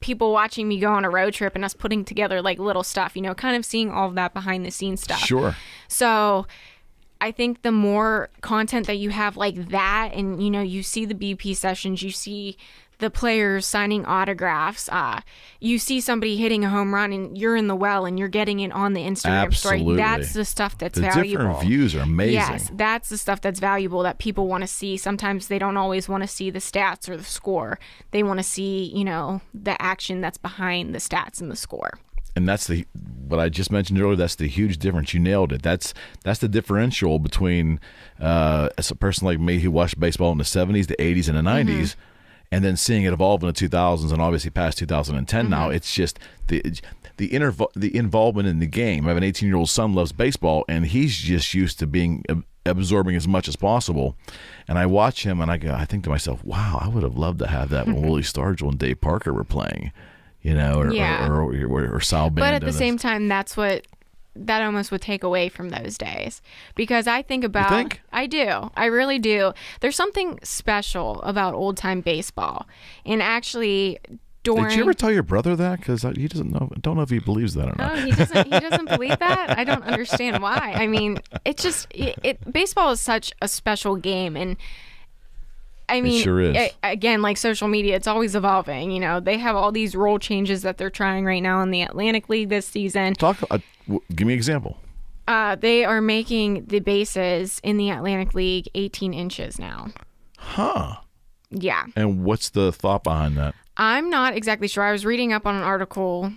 people watching me go on a road trip and us putting together like little stuff, you know, kind of seeing all of that behind the scenes stuff.
Sure.
So I think the more content that you have like that, and, you know, you see the BP sessions, you see the players signing autographs, you see somebody hitting a home run and you're in the well and you're getting it on the Instagram story. That's the stuff that's valuable.
The different views are amazing.
Yes, that's the stuff that's valuable that people want to see. Sometimes they don't always want to see the stats or the score. They want to see, you know, the action that's behind the stats and the score.
And that's what I just mentioned earlier. That's the huge difference. You nailed it. That's the differential between as a person like me who watched baseball in the 70s, the 80s, and the 90s, and then seeing it evolve in the 2000s and obviously past 2010 now. It's just the involvement in the game. I have an 18-year-old son, loves baseball, and he's just used to being absorbing as much as possible. And I watch him, and I think to myself, wow, I would have loved to have that when Willie Stargell and Dave Parker were playing. You know, or Sal Bando.
But at the same time, that almost would take away from those days, because I think about.
You think?
I do. I really do. There's something special about old time baseball, and actually. Did
you ever tell your brother that? Because he doesn't know. I don't know if he believes that or not.
Oh, he doesn't believe that. I don't understand why. I mean, it's just baseball is such a special game, and I mean,
it sure is.
Again, like social media, it's always evolving. You know, they have all these rule changes that they're trying right now in the Atlantic League this season.
Give me an example.
They are making the bases in the Atlantic League 18 inches now.
Huh.
Yeah.
And what's the thought behind that?
I'm not exactly sure. I was reading up on an article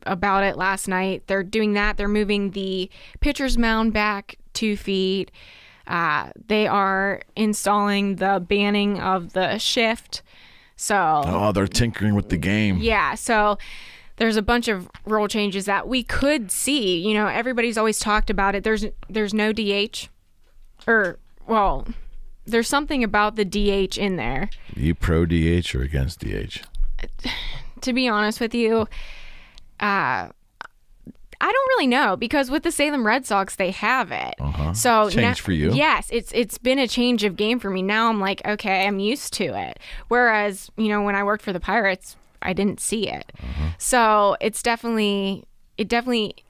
about it last night. They're doing that. They're moving the pitcher's mound back 2 feet. They are installing the banning of the shift. So
they're tinkering with the game.
Yeah, so there's a bunch of rule changes that we could see. You know, everybody's always talked about it. There's no DH, there's something about the DH in there.
You pro DH or against DH?
To be honest with you, I don't really know, because with the Salem Red Sox, they have it. So
change for you.
Yes, it's been a change of game for me. Now I'm like, okay, I'm used to it. Whereas, you know, when I worked for the Pirates, I didn't see it. So it definitely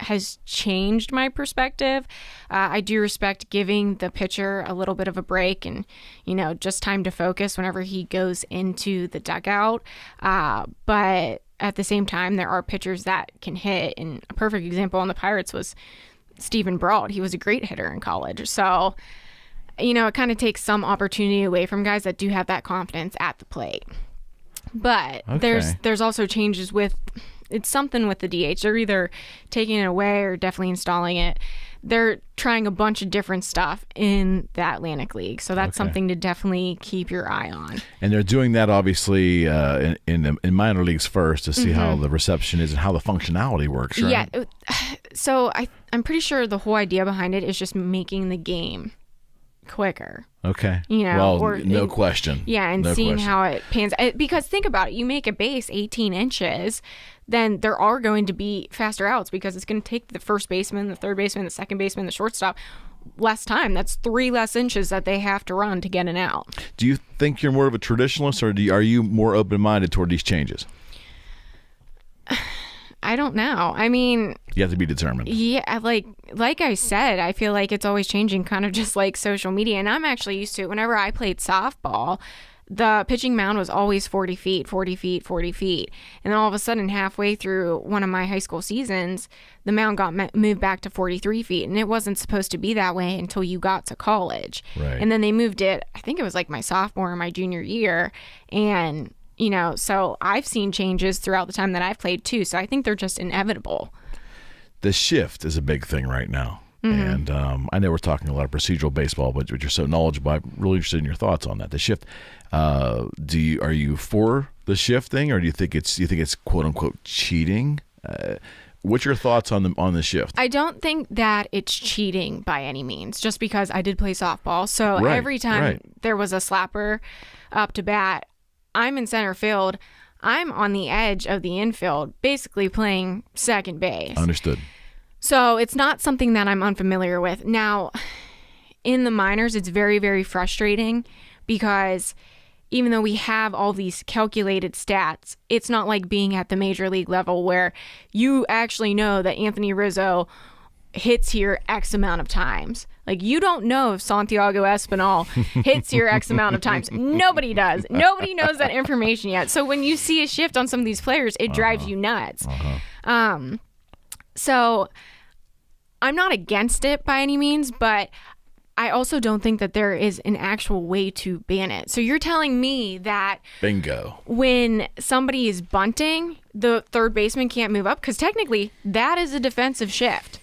has changed my perspective. I do respect giving the pitcher a little bit of a break and, you know, just time to focus whenever he goes into the dugout. But at the same time, there are pitchers that can hit. And a perfect example on the Pirates was Stephen Broad. He was a great hitter in college. So, you know, it kind of takes some opportunity away from guys that do have that confidence at the plate. But there's also changes with, it's something with the DH. They're either taking it away or definitely installing it. They're trying a bunch of different stuff in the Atlantic League. So that's something to definitely keep your eye on. And
they're doing that, obviously, in minor leagues first to see how the reception is and how the functionality works, right?
Yeah. So I'm pretty sure the whole idea behind it is just making the game quicker.
Okay.
You know,
no question.
Yeah, and seeing how it pans. Because think about it, you make a base 18 inches, then there are going to be faster outs, because it's going to take the first baseman, the third baseman, the second baseman, the shortstop less time. That's 3 less inches that they have to run to get an out. Do
you think you're more of a traditionalist, or are you more open-minded toward these changes?
I don't know. I mean,
you have to be determined.
Yeah, like I said, I feel like it's always changing, kind of just like social media. And I'm actually used to it. Whenever I played softball, the pitching mound was always 40 feet. And then all of a sudden, halfway through one of my high school seasons, the mound got moved back to 43 feet. And it wasn't supposed to be that way until you got to college.
Right.
And then they moved it, I think it was like my sophomore or my junior year. And you know, so I've seen changes throughout the time that I've played too. So I think they're just inevitable.
The shift is a big thing right now. And I know we're talking a lot of procedural baseball, but you're so knowledgeable. I'm really interested in your thoughts on that. The shift. Are you for the shift thing, or do you think it's quote unquote cheating? What's your thoughts on the shift?
I don't think that it's cheating by any means, just because I did play softball. So every time there was a slapper up to bat, I'm in center field. I'm on the edge of the infield, basically playing second base.
Understood.
So it's not something that I'm unfamiliar with. Now, in the minors, it's very, very frustrating because even though we have all these calculated stats, it's not like being at the major league level where you actually know that Anthony Rizzo hits here X amount of times. Like, you don't know if Santiago Espinal hits here X amount of times. Nobody does. Nobody knows that information yet. So when you see a shift on some of these players, it drives you nuts. So I'm not against it by any means, but I also don't think that there is an actual way to ban it. So you're telling me that
bingo,
when somebody is bunting, the third baseman can't move up? Because technically that is a defensive shift.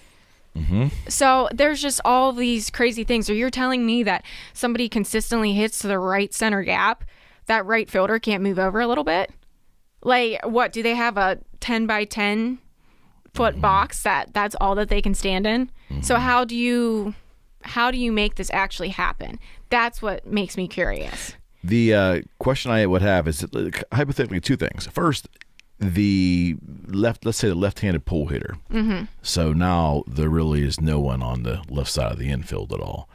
So there's just all these crazy things. So you're telling me that somebody consistently hits to the right center gap, that right fielder can't move over a little bit? Like, what, do they have a 10 by 10 foot box that's all that they can stand in? So how do you make this actually happen? That's what makes me curious.
The question I would have is hypothetically two things. First, let's say the left-handed pull hitter. So now there really is no one on the left side of the infield at all.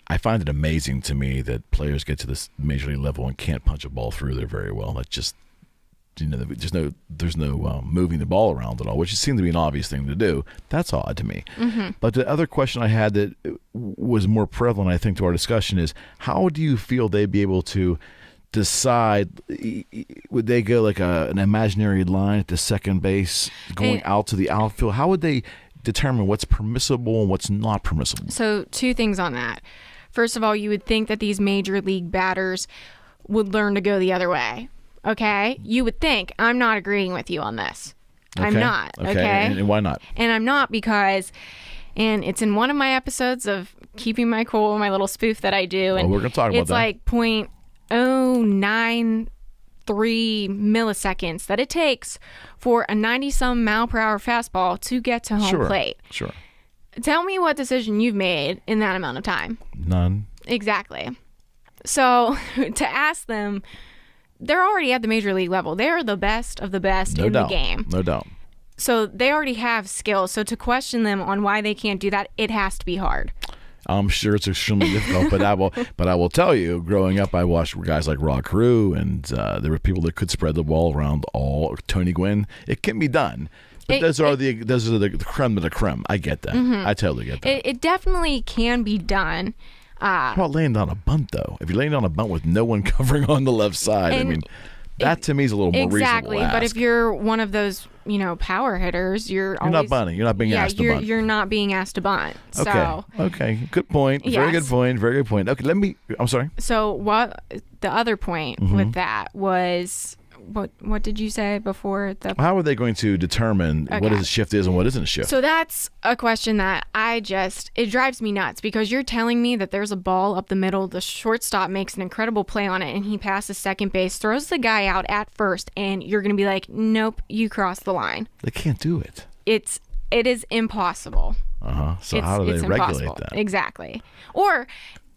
I find it amazing to me that players get to this major league level and can't punch a ball through there very well. That's just, there's no moving the ball around at all, which seems to be an obvious thing to do. That's odd to me. But the other question I had that was more prevalent, I think, to our discussion is, how do you feel they'd be able to decide? Would they go like an imaginary line at the second base going out to the outfield? How would they determine what's permissible and what's not permissible?
So two things on that. First of all, you would think that these major league batters would learn to go the other way. Okay? You would think. I'm not agreeing with you on this.
Okay.
I'm not. Okay?
And why not?
And I'm not because, and it's in one of my episodes of Keeping My Cool, my little spoof that I do. And
we're going to talk about
it's
that.
like 0.093 milliseconds that it takes for a 90-some mile per hour fastball to get to home plate.
Sure.
Tell me what decision you've made in that amount of time.
None.
Exactly. So to ask them, they're already at the major league level. They're the best of the best in the game.
No doubt.
So they already have skills. So to question them on why they can't do that, it has to be hard.
I'm sure it's extremely difficult, but I will tell you, growing up, I watched guys like Rod Carew, and there were people that could spread the ball around Tony Gwynn. It can be done. But those are the creme of the creme. I get that. I totally get that.
It definitely can be done.
How about laying down a bunt, though? If you're laying down a bunt with no one covering on the left side, I mean, that to me is a little more reasonable ask.
But if you're one of those, power hitters, you're
not bunting. You're not being asked to bunt.
You're not being asked to bunt.
Okay. Good point.
Yes.
Very good point. Very good point. Okay, I'm sorry.
So what the other point with that was, what did you say before?
How are they going to determine what a shift is and what isn't a shift?
So that's a question that it drives me nuts, because you're telling me that there's a ball up the middle, the shortstop makes an incredible play on it, and he passes second base, throws the guy out at first, and you're going to be like, nope, you crossed the line.
They can't do it.
It is impossible.
So how do they regulate that?
Exactly. Or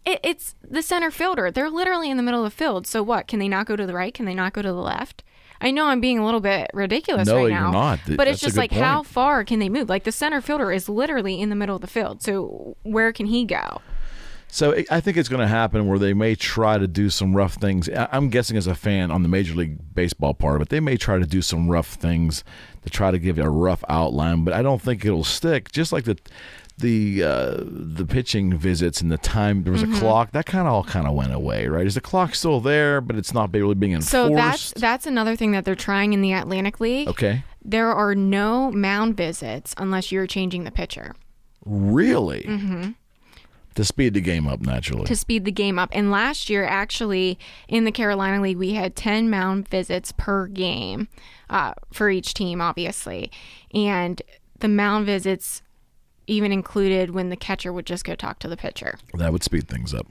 it's the center fielder. They're literally in the middle of the field. So what? Can they not go to the right? Can they not go to the left? I know I'm being a little bit ridiculous right now.
No, you're not.
But it's just like, how far can they move? Like, the center fielder is literally in the middle of the field. So where can he go?
So I think it's going to happen where they may try to do some rough things. I'm guessing, as a fan on the Major League Baseball part of it, they may try to do some rough things to try to give it a rough outline, but I don't think it'll stick. Just like the pitching visits and the time, there was a clock that kind of went away, right? Is the clock still there, but it's not really being enforced?
So that's another thing that they're trying in the Atlantic League.
Okay.
There are no mound visits unless you're changing the pitcher.
Really? To speed the game up, naturally.
To speed the game up. And last year, actually, in the Carolina League, we had 10 mound visits per game for each team, obviously. And the mound visits even included when the catcher would just go talk to the pitcher.
That would speed things up.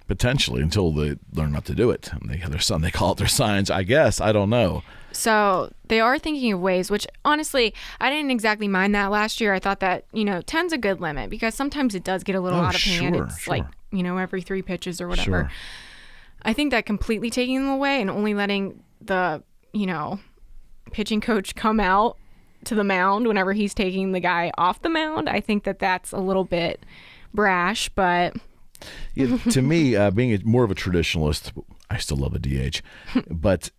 Potentially, until they learn not to do it. And they call it their signs, I guess. I don't know.
So they are thinking of ways, which honestly, I didn't exactly mind that last year. I thought that, 10's a good limit, because sometimes it does get a little out of hand. It's like, every 3 pitches or whatever.
Sure.
I think that completely taking them away and only letting the pitching coach come out to the mound whenever he's taking the guy off the mound. I think that that's a little bit brash, but
to me, being more of a traditionalist, I still love a DH, but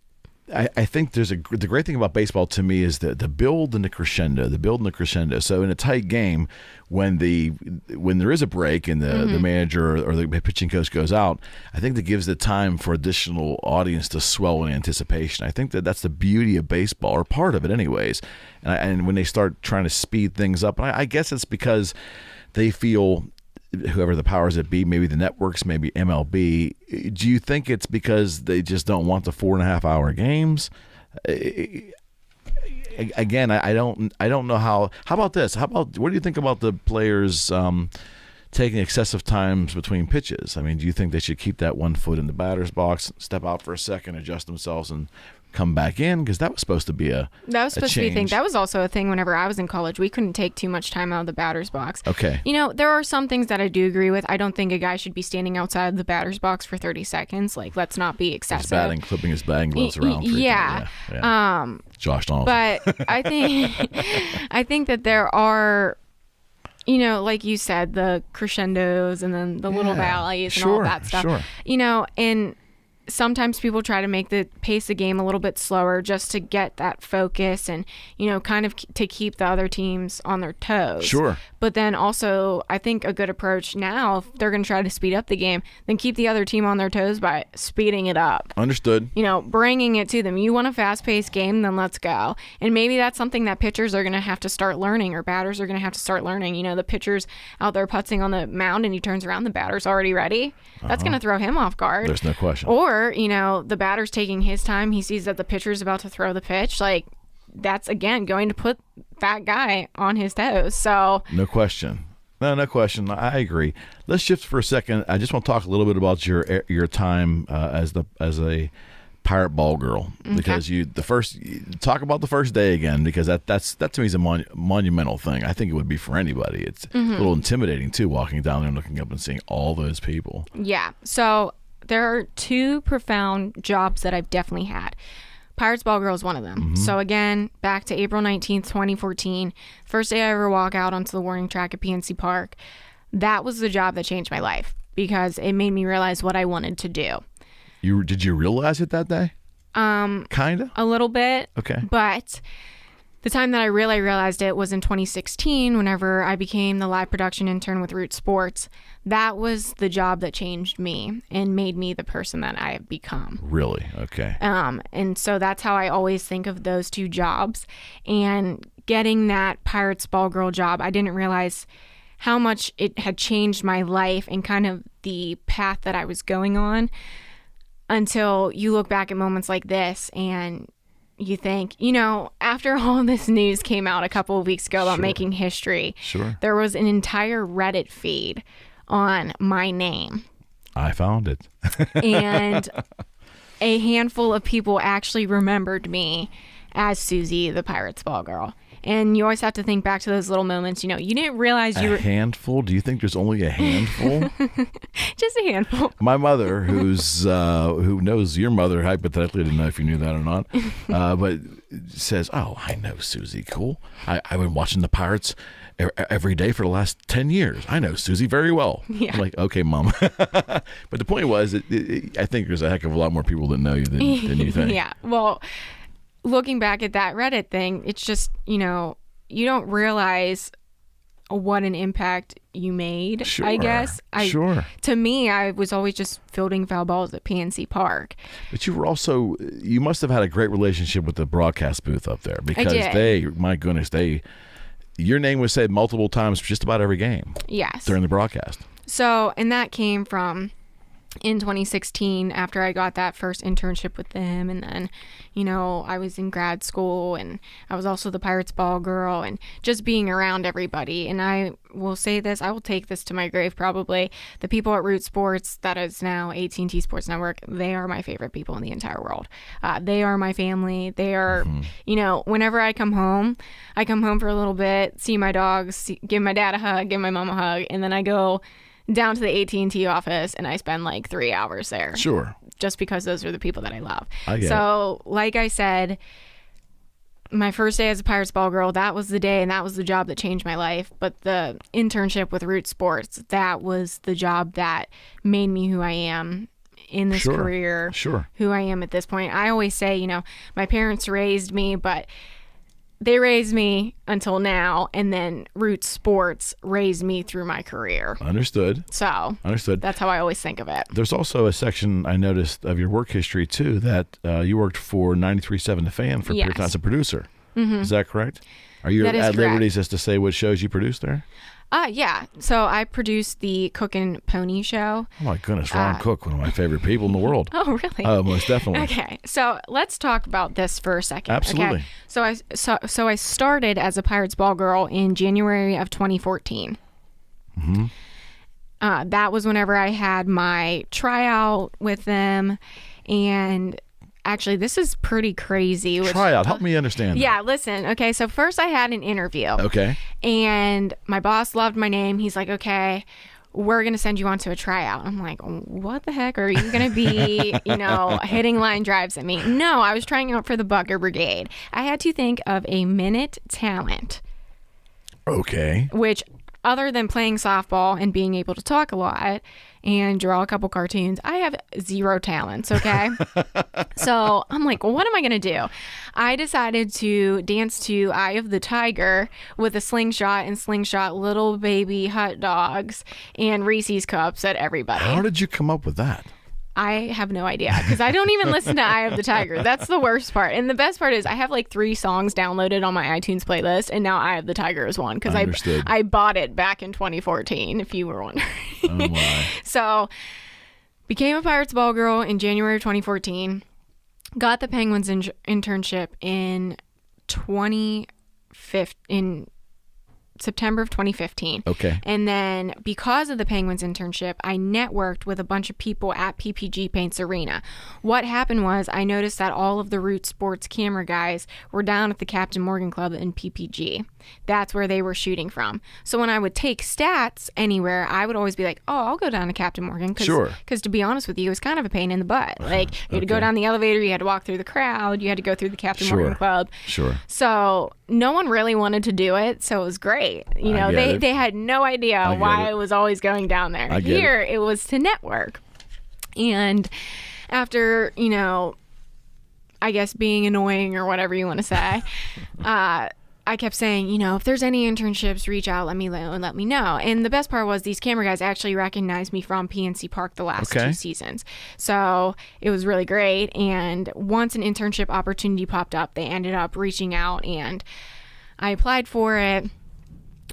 I think the great thing about baseball to me is the build and the crescendo. So in a tight game, when there is a break and the manager or the pitching coach goes out, I think that gives the time for additional audience to swell in anticipation. I think that's the beauty of baseball, or part of it anyways. And when they start trying to speed things up, and I guess it's because they feel, whoever the powers that be, maybe the networks, maybe MLB, do you think it's because they just don't want the 4.5 hour games? Again, I don't know how about this? What do you think about the players taking excessive times between pitches? I mean, do you think they should keep that 1 foot in the batter's box, step out for a second, adjust themselves, and come back in? Because that was supposed to be a
thing. That was also a thing whenever I was in college. We couldn't take too much time out of the batter's box.
Okay.
There are some things that I do agree with. I don't think a guy should be standing outside the batter's box for 30 seconds. Like, let's not be excessive.
He's batting, clipping his batting gloves around.
Yeah.
Josh Donaldson.
But I think that there are, like you said, the crescendos and then the little valleys and all that stuff.
Sure.
And sometimes people try to make the pace of game a little bit slower just to get that focus and, kind of to keep the other teams on their toes.
Sure.
But then also, I think a good approach now, if they're going to try to speed up the game, then keep the other team on their toes by speeding it up.
Understood.
Bringing it to them. You want a fast-paced game, then let's go. And maybe that's something that pitchers are going to have to start learning, or batters are going to have to start learning. The pitcher's out there putzing on the mound and he turns around, the batter's already ready. That's going to throw him off guard.
There's no question.
Or, the batter's taking his time. He sees that the pitcher's about to throw the pitch. Like, that's, again, going to put that guy on his toes. So
no question. No question. I agree. Let's shift for a second. I just want to talk a little bit about your time as a Pirate Ball girl, because talk about the first day again, because that to me is a monumental thing. I think it would be for anybody. It's a little intimidating too, walking down there and looking up and seeing all those people.
Yeah. So there are two profound jobs that I've definitely had. Pirates Ball Girl is one of them. So again, back to April 19th, 2014, first day I ever walk out onto the warning track at PNC Park. That was the job that changed my life, because it made me realize what I wanted to do.
Did you realize it that day? Kinda?
A little bit.
Okay.
But the time that I really realized it was in 2016, whenever I became the live production intern with Root Sports. That was the job that changed me and made me the person that I have become.
Really? Okay.
And so that's how I always think of those two jobs. And getting that Pirates Ball Girl job, I didn't realize how much it had changed my life and kind of the path that I was going on, until you look back at moments like this and you think, after all this news came out a couple of weeks ago about making history, there was an entire Reddit feed on my name.
I found it.
And a handful of people actually remembered me as Susie, the Pirates Ball Girl. And you always have to think back to those little moments. You didn't realize you were...
A handful? Do you think there's only a handful?
Just a handful.
My mother, who knows your mother, hypothetically, I didn't know if you knew that or not, but says, "Oh, I know Susie. Cool. I've been watching the Pirates every day for the last 10 years. I know Susie very well."
Yeah.
I'm like, "Okay, Mom." But the point was, I think there's a heck of a lot more people that know you than you think.
Yeah. Well, looking back at that Reddit thing, it's just, you don't realize what an impact you made, I guess. To me, I was always just fielding foul balls at PNC Park.
But you must have had a great relationship with the broadcast booth up there, because your name was said multiple times for just about every game.
Yes.
During the broadcast.
So, and that came from in 2016, after I got that first internship with them, and then, I was in grad school, and I was also the Pirates Ball Girl, and just being around everybody. And I will say this, I will take this to my grave probably, the people at Root Sports, that is now AT&T Sports Network, they are my favorite people in the entire world. They are my family. They are, whenever I come home for a little bit, see my dogs, give my dad a hug, give my mom a hug, and then I go down to the AT&T office and I spend like 3 hours there.
Sure.
just because those are the people that I love.
So,
like I said, my first day as a Pirates ball girl, that was the day and that was the job that changed my life. But the internship with Root Sports, that was the job that made me who I am in this career, who I am at this point. I always say, you know, my parents raised me, but they raised me until now, and then Root Sports raised me through my career.
Understood.
So that's how I always think of it.
There's also a section I noticed of your work history too that you worked for 93.7 The Fan for a period of time as a producer. Is that correct? Are you at liberties as to say what shows you produced there?
Yeah. So I produced the Cook and Pony show.
Oh my goodness, Ron Cook, one of my favorite people in the world.
Oh, really?
Oh, most definitely.
Okay. So let's talk about this for a second.
Absolutely.
Okay? So I started as a Pirates ball girl in January of 2014. That was whenever I had my tryout with them, and actually, this is pretty crazy.
Tryout. Help me understand.
Yeah, listen. Okay, so first I had an interview.
Okay.
And my boss loved my name. He's like, okay, we're going to send you on to a tryout. I'm like, what the heck? Are you going to be, hitting line drives at me? No, I was trying out for the Bucker Brigade. I had to think of a minute talent.
Okay.
Which, other than playing softball and being able to talk a lot and draw a couple cartoons, I have zero talents, okay? So I'm like, well, what am I going to do? I decided to dance to Eye of the Tiger with a slingshot and slingshot little baby hot dogs and Reese's cups at everybody.
How did you come up with that?
I have no idea, because I don't even listen to Eye of the Tiger. That's the worst part. And the best part is I have like 3 songs downloaded on my iTunes playlist, and now Eye of the Tiger is one, because I bought it back in 2014, if you were wondering.
Oh my. So,
became a Pirates ball girl in January of 2014. Got the Penguins internship in September of 2015.
Okay.
And then because of the Penguins internship, I networked with a bunch of people at PPG Paints Arena. What happened was I noticed that all of the Root Sports camera guys were down at the Captain Morgan Club in PPG. That's where they were shooting from. So when I would take stats anywhere, I would always be like, oh, I'll go down to Captain Morgan. Because to be honest with you, it was kind of a pain in the butt. Like, you had to go down the elevator, you had to walk through the crowd, you had to go through the Captain Morgan Club.
Sure.
So no one really wanted to do it, so it was great. They had no idea why I was always going down there. Here, it was to network. And after, I guess being annoying or whatever you want to say, I kept saying, if there's any internships, reach out, let me know. And the best part was these camera guys actually recognized me from PNC Park the last 2 seasons. So it was really great. And once an internship opportunity popped up, they ended up reaching out and I applied for it.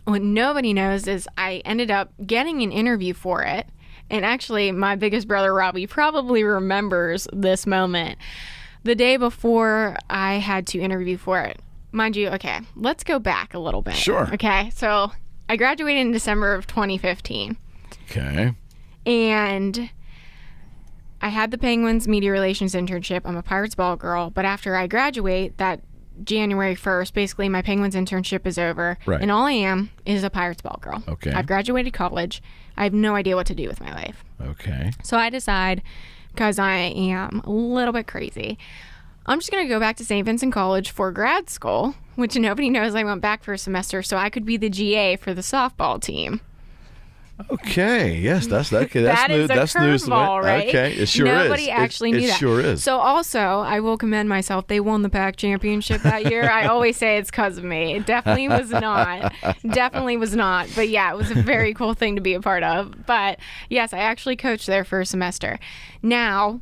What nobody knows is I ended up getting an interview for it. And actually, my biggest brother, Robbie, probably remembers this moment. The day before I had to interview for it. Mind you, okay, let's go back a little bit.
Sure.
Okay, so I graduated in December of 2015.
Okay.
And I had the Penguins media relations internship. I'm a Pirates ball girl. But after I graduate, that January 1st, basically my Penguins internship is over.
Right.
And all I am is a Pirates ball girl.
Okay.
I've graduated college. I have no idea what to do with my life.
Okay.
So I decide, because I am a little bit crazy, I'm just going to go back to St. Vincent College for grad school, which nobody knows I went back for a semester so I could be the GA for the softball team.
Okay. Yes, that's
that
new.
Is
that's
a
news.
Curveball, right?
Okay, it sure
Nobody
is.
actually knew that.
It sure is.
So also, I will commend myself. They won the PAC championship that year. I always say it's because of me. It definitely was not. Definitely was not. But yeah, it was a very cool thing to be a part of. But yes, I actually coached there for a semester. Now,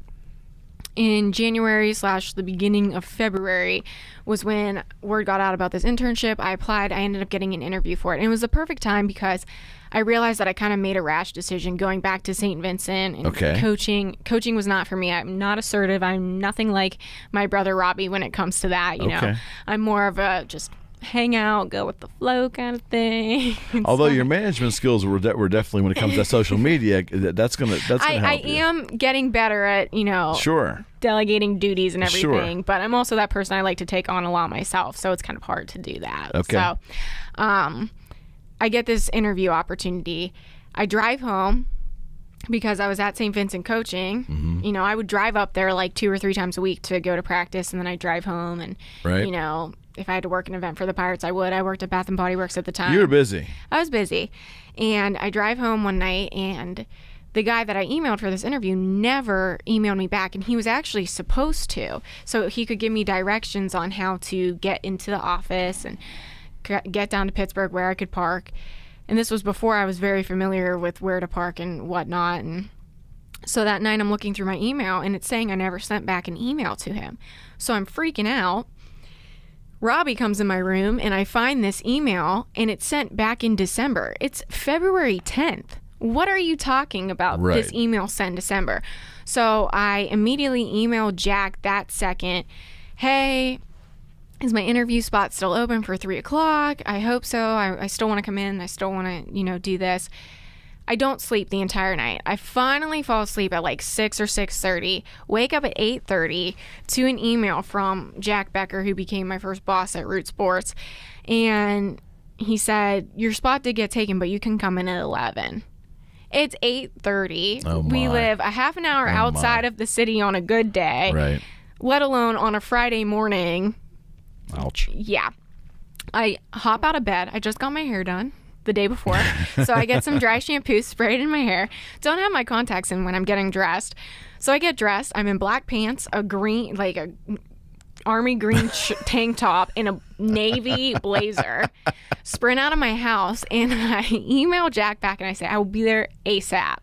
in January / the beginning of February was when word got out about this internship. I applied. I ended up getting an interview for it. And it was the perfect time because I realized that I kind of made a rash decision going back to St. Vincent and coaching. Coaching was not for me. I'm not assertive. I'm nothing like my brother Robbie when it comes to that. You know, I'm more of a just hang out, go with the flow kind of thing.
Although your management skills were definitely, when it comes to social media, that's gonna help
I am getting better at, delegating duties and everything, but I'm also that person I like to take on a lot myself, so it's kind of hard to do that. So I get this interview opportunity. I drive home. because I was at St. Vincent coaching.
Mm-hmm.
You know, I would drive up there like 2 or 3 times a week to go to practice, and then I'd drive home. And,
Right.
you know, if I had to work an event for the Pirates, I would. I worked at Bath & Body Works at the time.
You were busy.
I was busy. And I drive home one night, and the guy that I emailed for this interview never emailed me back, and he was actually supposed to. So he could give me directions on how to get into the office and get down to Pittsburgh where I could park. And this was before I was very familiar with where to park and whatnot. And so that night I'm looking through my email, and it's saying I never sent back an email to him. So I'm freaking out. Robbie comes in my room, and I find this email, and it's sent back in December. It's February 10th. What are you talking about?
Right.
This email sent in December. So I immediately emailed Jack that second. Hey, is my interview spot still open for 3 o'clock? I hope so. I still want to come in. I still want to, do this. I don't sleep the entire night. I finally fall asleep at like 6 or 6:30, wake up at 8:30 to an email from Jack Becker, who became my first boss at Root Sports. And he said, your spot did get taken, but you can come in at 11. It's 8:30.
Oh, my.
We live a half an hour outside of the city on a good day,
Right.
let alone on a Friday morning.
Ouch.
Yeah. I hop out of bed. I just got my hair done the day before. So I get some dry shampoo sprayed in my hair. Don't have my contacts in when I'm getting dressed. So I get dressed. I'm in black pants, a green, like a army green tank top, and a navy blazer. Sprint out of my house, and I email Jack back, and I say, I will be there ASAP.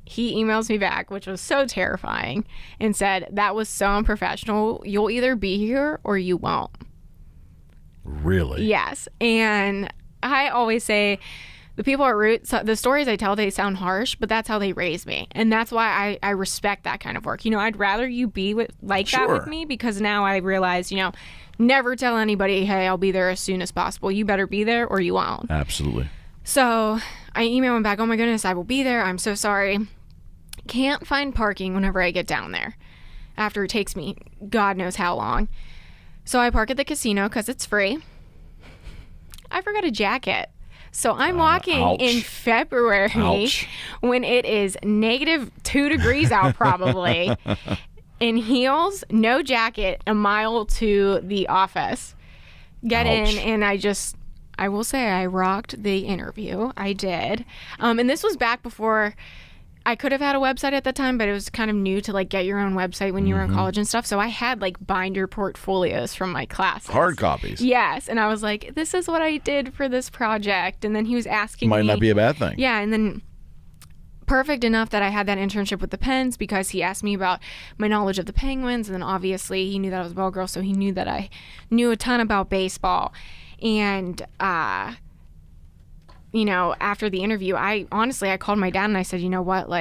He emails me back, which was so terrifying, and said, that was so unprofessional. You'll either be here or you won't.
Really?
Yes. And I always say the people at Root, so the stories I tell, they sound harsh, but that's how they raised me. And that's why I respect that kind of work. I'd rather you be that with me, because now I realize, never tell anybody, hey, I'll be there as soon as possible. You better be there or you won't.
Absolutely.
So I email him back, oh my goodness, I will be there. I'm so sorry. Can't find parking whenever I get down there after it takes me God knows how long. So I park at the casino because it's free. I forgot a jacket. So I'm walking in February when it is -2 degrees out probably, in heels, no jacket, a mile to the office. Get in, and I will say I rocked the interview. I did. And this was back before I could have had a website at the time, but it was kind of new to get your own website when you were in college and stuff. So I had binder portfolios from my classes.
Hard copies.
Yes. And I was like, this is what I did for this project. And then he was asking me.
Might not be a bad thing.
Yeah. And then perfect enough that I had that internship with the Pens, because he asked me about my knowledge of the Penguins. And then obviously he knew that I was a ball girl, so he knew that I knew a ton about baseball. And, after the interview, I called my dad and I said, you know what,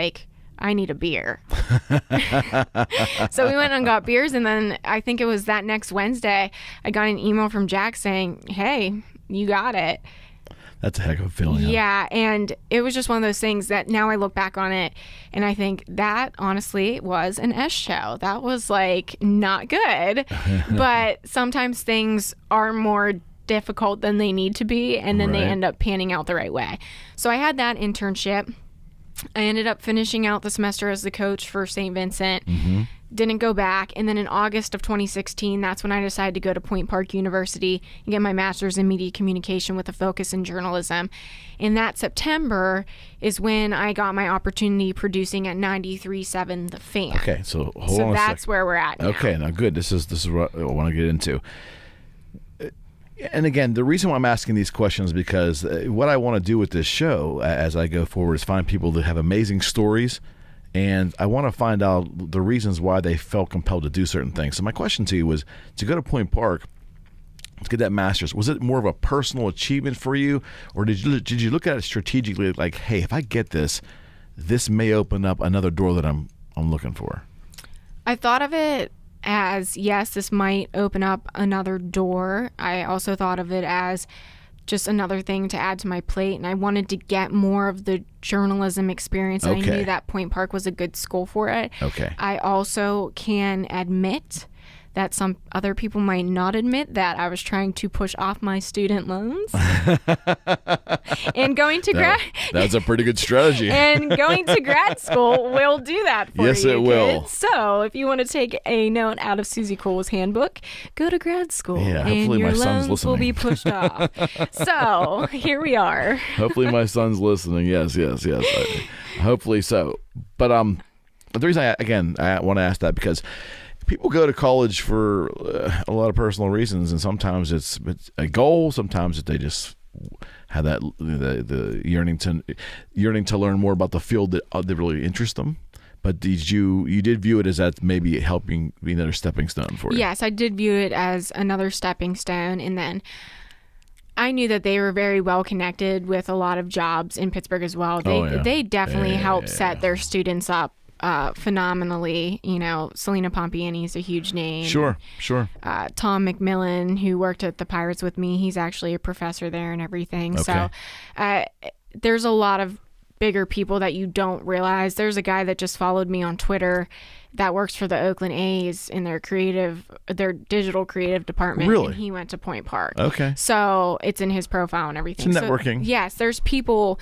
I need a beer. So we went and got beers, and then I think it was that next Wednesday, I got an email from Jack saying, hey, you got it.
That's a heck of a feeling.
Yeah, and it was just one of those things that now I look back on it, and I think that honestly was an S show. That was not good, but sometimes things are more difficult than they need to be, and then they end up panning out the right way. So I had that internship. I ended up finishing out the semester as the coach for St. Vincent. Didn't go back. And then in August of 2016, that's when I decided to go to Point Park University and get my master's in media communication with a focus in journalism. In that September is when I got my opportunity producing at 93.7 The Fan.
Okay, so hold on a second.
So that's where we're at now.
Okay, now good. This is what I want to get into. And again, the reason why I'm asking these questions is because what I want to do with this show as I go forward is find people that have amazing stories, and I want to find out the reasons why they felt compelled to do certain things. So my question to you was, to go to Point Park, to get that master's, was it more of a personal achievement for you, or did you look at it strategically, like, hey, if I get this may open up another door that I'm looking for?
I thought of it as, yes, this might open up another door. I also thought of it as just another thing to add to my plate, and I wanted to get more of the journalism experience, and I knew that Point Park was a good school for it.
Okay.
I also can admit that some other people might not admit, that I was trying to push off my student loans and going to
That's a pretty good strategy.
and going to grad school will do that for you.
Yes, it will.
Kids. So if you want to take a note out of Susie Cole's handbook, go to grad school.
Yeah,
and
hopefully
your
my son's
loans will
listening.
be pushed off. So here we are.
Hopefully my son's listening. Yes. Hopefully so. But the reason I want to ask that because people go to college for a lot of personal reasons, and sometimes it's a goal. Sometimes they just have that the yearning to learn more about the field that really interests them. But you did view it as that maybe helping be another stepping stone for you?
Yes, I did view it as another stepping stone, and then I knew that they were very well connected with a lot of jobs in Pittsburgh as well. They definitely help set their students up phenomenally. You know, Selena Pompiani is a huge name.
Sure.
Tom McMillan, who worked at the Pirates with me, he's actually a professor there and everything.
Okay.
So there's a lot of bigger people that you don't realize. There's a guy that just followed me on Twitter that works for the Oakland A's in their digital creative department.
Really?
And he went to Point Park.
Okay.
So it's in his profile and everything.
It's networking.
So, yes, there's people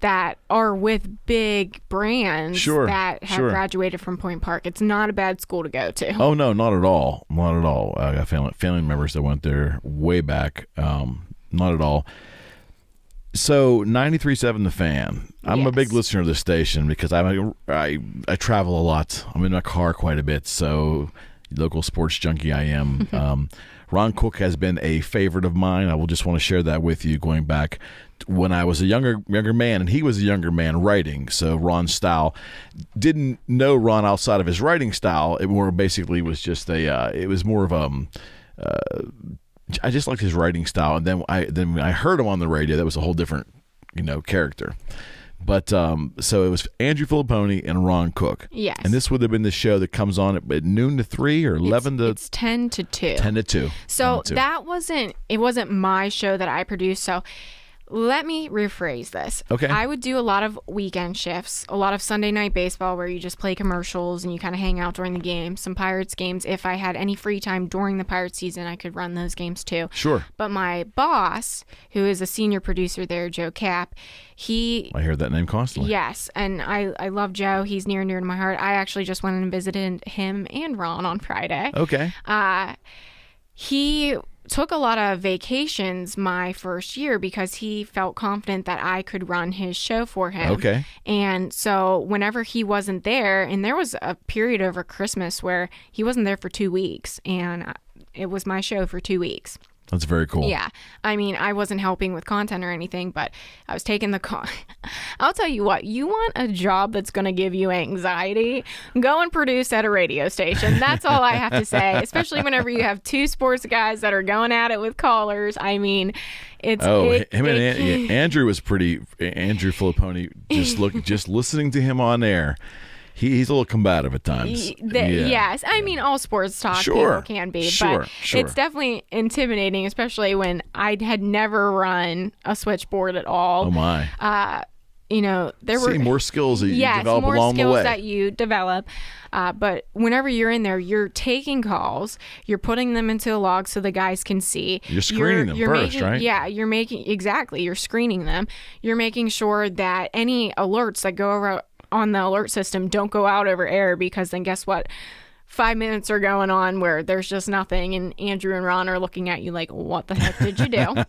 that are with big brands that have graduated from Point Park. It's not a bad school to go to.
Oh, no, not at all. Not at all. I got family members that went there way back. Not at all. So 93.7 The Fan. I'm a big listener of the station because I travel a lot. I'm in my car quite a bit, so local sports junkie I am. Ron Cook has been a favorite of mine. I will just want to share that with you going back when I was a younger man, and he was a younger man writing. So Ron's style, didn't know Ron outside of his writing style. It more basically was just it was more of I just liked his writing style, and then I heard him on the radio. That was a whole different, character. But so it was Andrew Filipponi and Ron Cook.
Yes.
And this would have been the show that comes on at noon to 3 or 11 to...
It's 10 to 2.
10 to 2.
So that wasn't my show that I produced. So let me rephrase this.
Okay.
I would do a lot of weekend shifts, a lot of Sunday night baseball where you just play commercials and you kind of hang out during the game. Some Pirates games. If I had any free time during the Pirates season, I could run those games too.
Sure.
But my boss, who is a senior producer there, Joe Cap, I
hear that name constantly.
Yes, and I love Joe. He's near and dear to my heart. I actually just went and visited him and Ron on Friday.
Okay.
He took a lot of vacations my first year because he felt confident that I could run his show for him.
Okay.
And so whenever he wasn't there, and there was a period over Christmas where he wasn't there for 2 weeks, and it was my show for 2 weeks.
That's very cool.
Yeah. I mean, I wasn't helping with content or anything, but I was taking the call. I'll tell you what, you want a job that's going to give you anxiety? Go and produce at a radio station. That's all I have to say, especially whenever you have two sports guys that are going at it with callers. I mean, Andrew was pretty. Andrew Filipponi, just listening to him on air. He's a little combative at times. Yes. I mean, all sports talk people can be, but it's definitely intimidating, especially when I had never run a switchboard at all.
Oh, my.
There were
more skills that you develop
more
along the way.
skills that you develop. But whenever you're in there, you're taking calls, you're putting them into a log so the guys can see.
You're screening them first, right?
Yeah, you're screening them. You're making sure that any alerts that go over on the alert system don't go out over air, because then guess what? 5 minutes are going on where there's just nothing, and Andrew and Ron are looking at you like, what the heck did you do?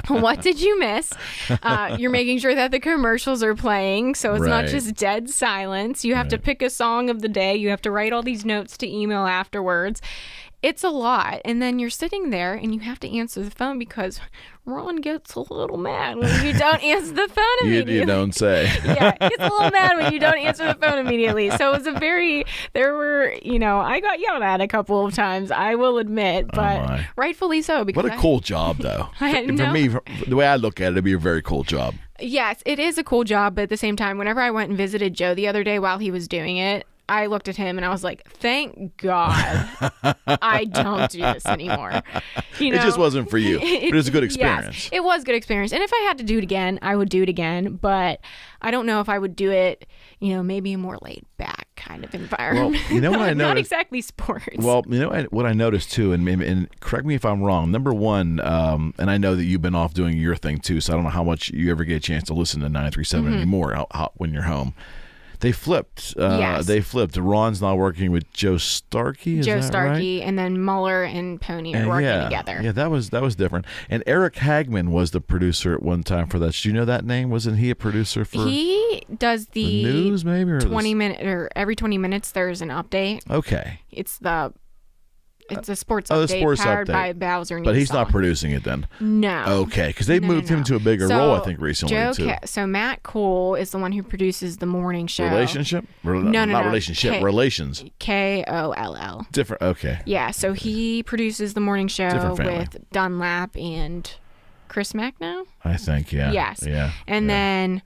What did you miss? You're making sure that the commercials are playing, so it's not just dead silence. You have to pick a song of the day. You have to write all these notes to email afterwards. It's a lot. And then you're sitting there and you have to answer the phone because Ron gets a little mad when you don't answer the phone immediately.
You don't say.
Yeah, gets a little mad when you don't answer the phone immediately. So it was I got yelled at a couple of times, I will admit, but rightfully so. Because
what a cool job, though. For me, the way I look at it, it'd be a very cool job.
Yes, it is a cool job, but at the same time, whenever I went and visited Joe the other day while he was doing it, I looked at him and I was like, thank God I don't do this anymore. It
just wasn't for you, but it was a good experience.
Yes, it was a good experience. And if I had to do it again, I would do it again. But I don't know if I would do it, maybe a more laid back kind of environment.
Well, you know what I noticed?
Not exactly sports.
Well, you know what I noticed too, and correct me if I'm wrong. Number one, and I know that you've been off doing your thing too, so I don't know how much you ever get a chance to listen to 937 anymore when you're home. They flipped.
Yes.
They flipped. Ron's now working with Joe Starkey. Is
Joe
that
Starkey,
right?
and then Mueller and Pony are working together.
Yeah, that was different. And Eric Hagman was the producer at one time for that. Do you know that name? Wasn't he a producer for?
He does the
news, maybe, or
20-minute, or every 20 minutes there's an update.
Okay.
It's a sports update
the sports
powered
update.
by Bowser.
But he's
Newsall.
not producing it then.
No.
Okay, because they moved him to a bigger role, I think, recently too.
So Matt Cole is the one who produces the morning show.
Relationship? Not relationship. Relations.
Koll.
Different. Okay.
Yeah. So he produces the morning show
Different family.
with Dunlap and Chris Macnow.
I think. Yeah.
Yes.
Yeah.
And then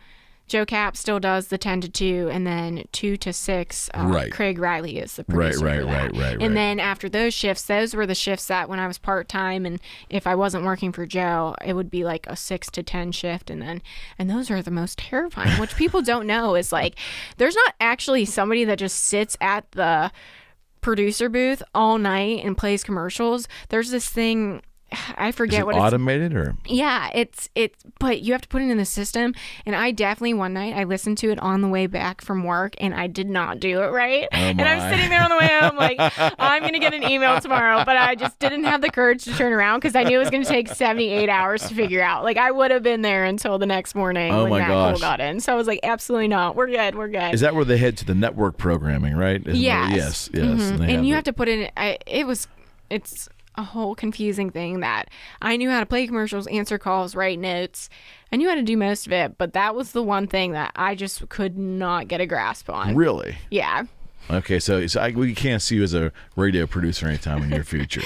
Joe Cap still does the 10 to 2, and then 2 to 6.
Right.
Craig Riley is the producer.
Right.
And then after those shifts, those were the shifts that when I was part time, and if I wasn't working for Joe, it would be like a 6 to 10 shift, and those are the most terrifying. Which people don't know is like, there's not actually somebody that just sits at the producer booth all night and plays commercials. There's this thing. I forget
Is it
what
automated or?
Yeah, it's but you have to put it in the system. And I definitely one night I listened to it on the way back from work, and I did not do it right. And I'm sitting there on the way home like, I'm gonna get an email tomorrow, but I just didn't have the courage to turn around because I knew it was gonna take 78 hours to figure out. Like I would have been there until the next morning when Matt Cole got in. So I was like, absolutely not. We're good.
Is that where they head to the network programming, right?
Yes.
Yes.
And you have to put in. It's a whole confusing thing that I knew how to play commercials, answer calls, write notes. I knew how to do most of it, but that was the one thing that I just could not get a grasp on.
Really?
Yeah.
Okay, so we can't see you as a radio producer anytime in your future.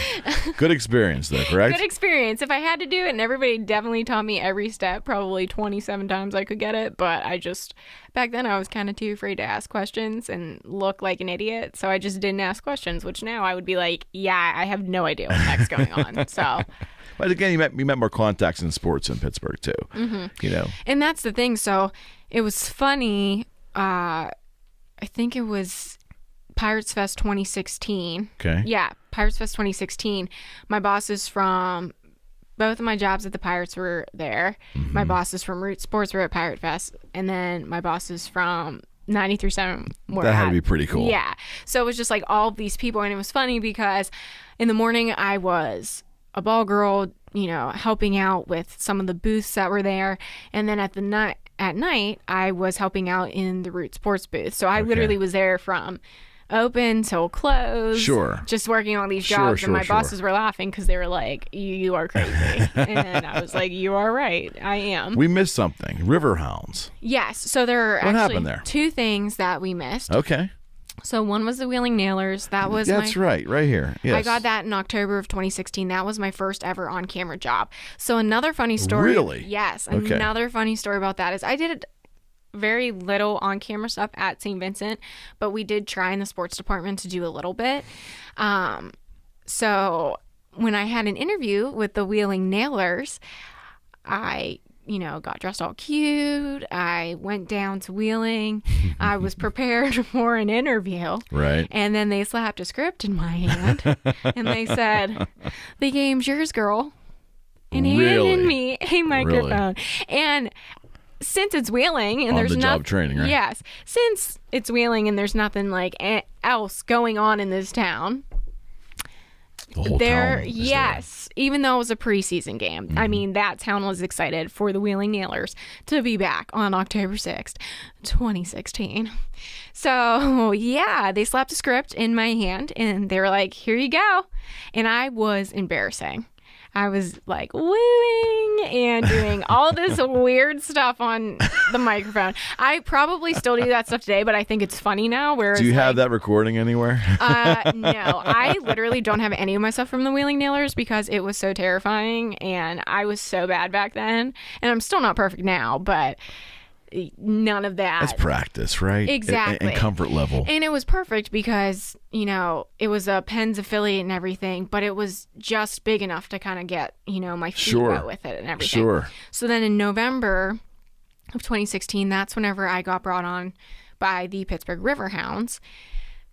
Good experience, though, correct?
Good experience. If I had to do it, and everybody definitely taught me every step, probably 27 times I could get it, but back then I was kind of too afraid to ask questions and look like an idiot, so I just didn't ask questions, which now I would be like, yeah, I have no idea what the heck's going on, so...
But again, you met more contacts in sports in Pittsburgh, too, you know.
And that's the thing, so it was funny, I think it was... Pirates Fest 2016.
Okay.
Yeah, Pirates Fest 2016. My bosses from both of my jobs at the Pirates were there. Mm-hmm. My bosses from Root Sports were at Pirate Fest, and then my bosses from 93.7 were
That had to be pretty cool.
Yeah. So it was just like all of these people, and it was funny because in the morning I was a ball girl, helping out with some of the booths that were there, and then at night I was helping out in the Root Sports booth. So I literally was there from open till close.
Sure.
Just working on these jobs. And my bosses were laughing because they were like, you are crazy. And I was like, you are right. I am.
We missed something. Riverhounds.
Yes. So there are actually two things that we missed.
Okay.
So one was the Wheeling Nailers.
That's right here. Yes.
I got that in October of 2016. That was my first ever on-camera job. So another funny story.
Really?
Yes. Okay. Another funny story about that is I did very little on-camera stuff at St. Vincent, but we did try in the sports department to do a little bit. So when I had an interview with the Wheeling Nailers, I got dressed all cute. I went down to Wheeling. I was prepared for an interview.
Right.
And then they slapped a script in my hand and they said, "The game's yours, girl." And handed me a microphone. Really? And since it's Wheeling and there's
job training, right?
Yes. Since it's Wheeling and there's nothing like else going on in this town.
The whole town is
yes. There. Even though it was a preseason game. Mm-hmm. I mean, that town was excited for the Wheeling Nailers to be back on October 6th, 2016. So, yeah, they slapped a script in my hand and they were like, "Here you go." And I was embarrassing. I was like wooing and doing all this weird stuff on the microphone. I probably still do that stuff today, but I think it's funny now.
Do you have that recording anywhere?
No, I literally don't have any of my stuff from the Wheeling Nailers because it was so terrifying and I was so bad back then. And I'm still not perfect now, but none of that.
It's practice, right?
Exactly.
And comfort level.
And it was perfect because, it was a Penn's affiliate and everything, but it was just big enough to kind of get, my feet wet with it and everything.
Sure.
So then in November of 2016, that's whenever I got brought on by the Pittsburgh Riverhounds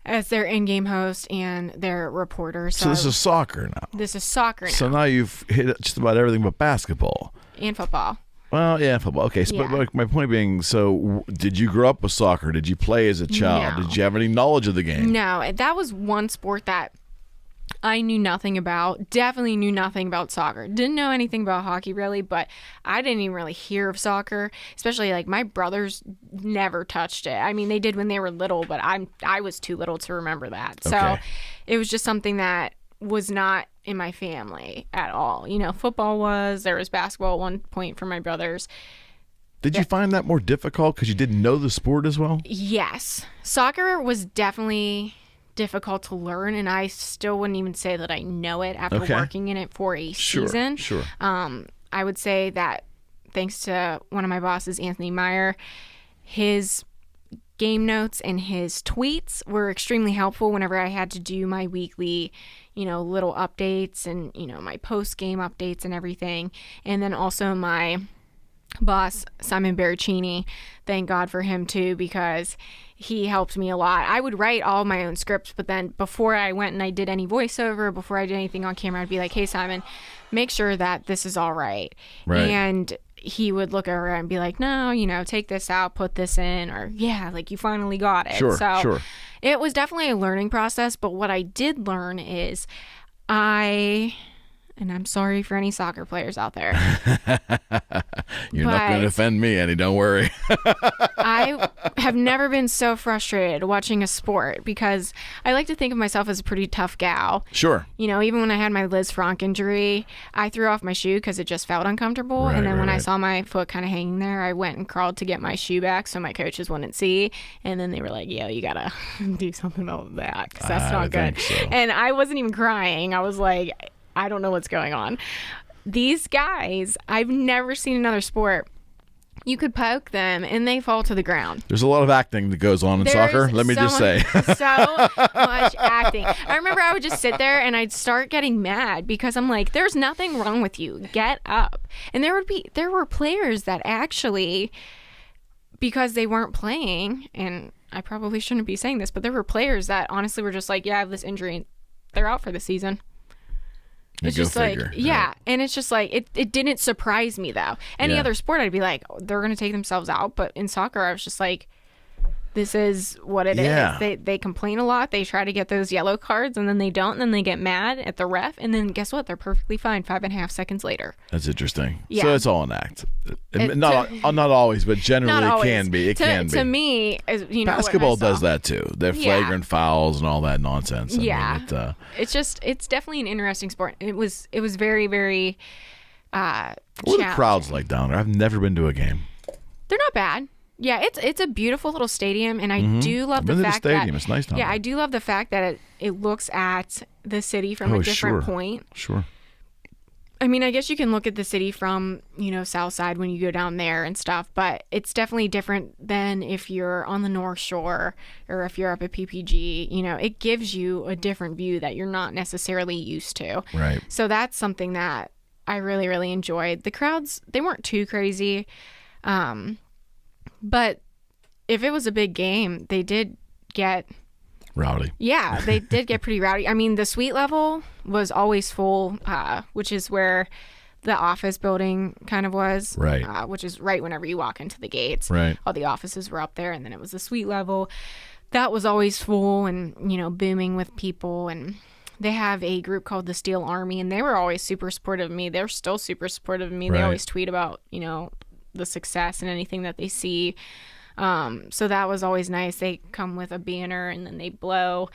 as their in-game host and their reporter.
So this is soccer now.
This is soccer now.
So now you've hit just about everything but basketball.
And football.
Well, yeah, football. Okay, so,
Yeah.
but my point being, so did you grow up with soccer? Did you play as a child?
No.
Did you have any knowledge of the game?
No, that was one sport that I knew nothing about. Definitely knew nothing about soccer. Didn't know anything about hockey really, but I didn't even really hear of soccer. Especially like my brothers never touched it. I mean, they did when they were little, but I was too little to remember that. So
Okay.
it was just something that was not in my family at all. You know, football was, there was basketball at one point for my brothers.
Did you find that more difficult because you didn't know the sport as well?
Yes. Soccer was definitely difficult to learn, and I still wouldn't even say that I know it after
Okay.
working in it for a
Sure,
season.
sure.
I would say that thanks to one of my bosses, Anthony Meyer, his game notes and his tweets were extremely helpful whenever I had to do my weekly, little updates and, my post-game updates and everything. And then also my boss, Simon Baracchini, thank God for him too, because he helped me a lot. I would write all my own scripts, but then before I went and I did any voiceover, before I did anything on camera, I'd be like, hey, Simon, make sure that this is all right.
Right.
And he would look over and be like, no, take this out, put this in, or yeah, like you finally got it.
Sure,
so
sure.
It was definitely a learning process, but what I did learn is and I'm sorry for any soccer players out there.
You're not going to offend me, Annie. Don't worry.
I have never been so frustrated watching a sport because I like to think of myself as a pretty tough gal.
Sure.
Even when I had my Liz Frank injury, I threw off my shoe because it just felt uncomfortable.
Right,
and then when I
right.
saw my foot kind of hanging there, I went and crawled to get my shoe back so my coaches wouldn't see. And then they were like, yo, you got to do something about that because that's
I
not good.
think so.
And I wasn't even crying. I was like, I don't know what's going on. These guys, I've never seen another sport. You could poke them and they fall to the ground.
There's a lot of acting that goes on in soccer. Let me just say.
So much acting. I remember I would just sit there and I'd start getting mad because I'm like, there's nothing wrong with you. Get up. And there were players that actually, because they weren't playing, and I probably shouldn't be saying this, but there were players that honestly were just like, yeah, I have this injury and they're out for the season. It's
Go
just
figure.
like, yeah. And it's just like, it didn't surprise me though. Any
Yeah.
other sport, I'd be like, oh, they're going to take themselves out. But in soccer, I was just like, this is what it
Yeah.
is. They complain a lot. They try to get those yellow cards and then they don't. And then they get mad at the ref. And then guess what? They're perfectly fine 5.5 seconds later.
That's interesting.
Yeah.
So it's all an act.
It-
not always, but generally
Not
it
always.
can be. It can be.
To me, as, when I
Basketball
saw-
does that too. They're
Yeah.
flagrant fouls and all that nonsense. I mean,
Yeah. It's definitely an interesting sport. It was very, very
what are the
challenging.
crowds like down there? I've never been to a game.
They're not bad. Yeah, it's a beautiful little stadium, and I do love
I've
the
been to the
fact
stadium.
that
It's nice down
yeah,
there.
I do love the fact that it looks at the city from a different point.
Sure.
I mean, I guess you can look at the city from South Side when you go down there and stuff, but it's definitely different than if you're on the North Shore or if you're up at PPG. It gives you a different view that you're not necessarily used to.
Right.
So that's something that I really, really enjoyed. The crowds, they weren't too crazy. But if it was a big game, they did get,
Rowdy.
yeah, they did get pretty rowdy. I mean, the suite level was always full, which is where the office building kind of was.
Right.
Which is right whenever you walk into the gates.
Right.
All the offices were up there, and then it was the suite level. That was always full and, booming with people. And they have a group called the Steel Army, and they were always super supportive of me. They're still super supportive of me.
Right.
They always tweet about, the success and anything that they see. So that was always nice. They come with a banner and then they blow.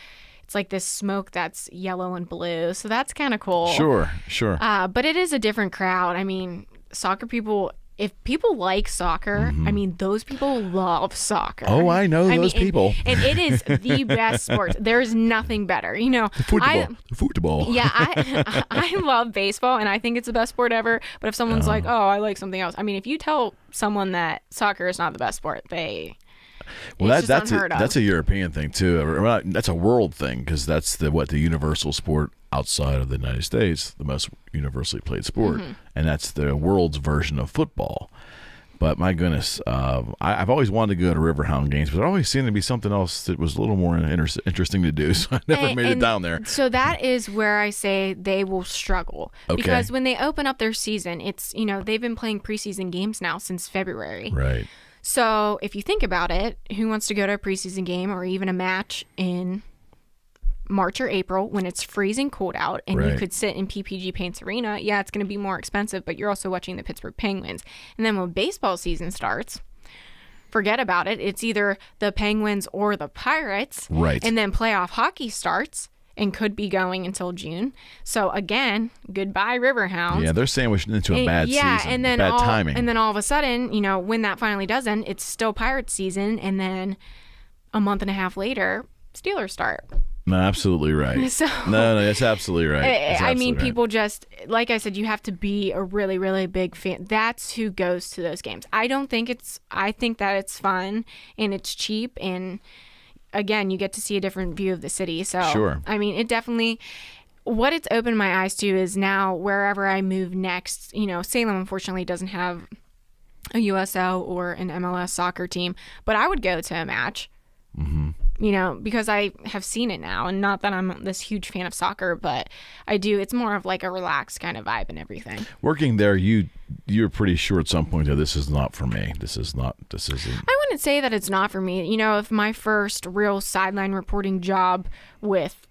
It's like this smoke that's yellow and blue. So that's kind of cool.
Sure.
But it is a different crowd. I mean, soccer people, if people like soccer, I mean, those people love soccer.
Oh, I know those people.
And it is the best sport. There's nothing better.
The football.
Yeah, I love baseball, and I think it's the best sport ever. But if someone's like, oh, I like something else. I mean, if you tell someone that soccer is not the best sport,
Well,
it's just unheard of.
that's a European thing too. That's a world thing because that's the universal sport outside of the United States, the most universally played sport, and that's the world's version of football. But my goodness, I've always wanted to go to Riverhound games, but there always seemed to be something else that was a little more interesting to do. So I never made it down there.
So that is where I say they will struggle.
Okay.
Because when they open up their season, it's, they've been playing preseason games now since February.
Right.
So if you think about it, who wants to go to a preseason game or even a match in March or April when it's freezing cold out and you could sit in PPG Paints Arena? Yeah, it's going to be more expensive, but you're also watching the Pittsburgh Penguins. And then when baseball season starts, forget about it. It's either the Penguins or the Pirates.
Right.
And then playoff hockey starts and could be going until June. So again, goodbye Riverhounds.
Yeah, they're sandwiched into a bad season.
And then
bad timing.
And then all of a sudden, when that finally does end, it's still Pirates season. And then a month and a half later, Steelers start.
No, absolutely right.
So,
no, that's absolutely right.
I mean, people just, like I said, you have to be a really, really big fan. That's who goes to those games. I think that it's fun and it's cheap. And again, you get to see a different view of the city. So,
sure.
I mean, it definitely, what it's opened my eyes to is now wherever I move next, Salem unfortunately doesn't have a USL or an MLS soccer team, but I would go to a match. Mm-hmm. Because I have seen it now, and not that I'm this huge fan of soccer, but I do. It's more of like a relaxed kind of vibe and everything.
Working there, you're pretty sure at some point that this is not for me. This isn't.
I wouldn't say that it's not for me. If my first real sideline reporting job with,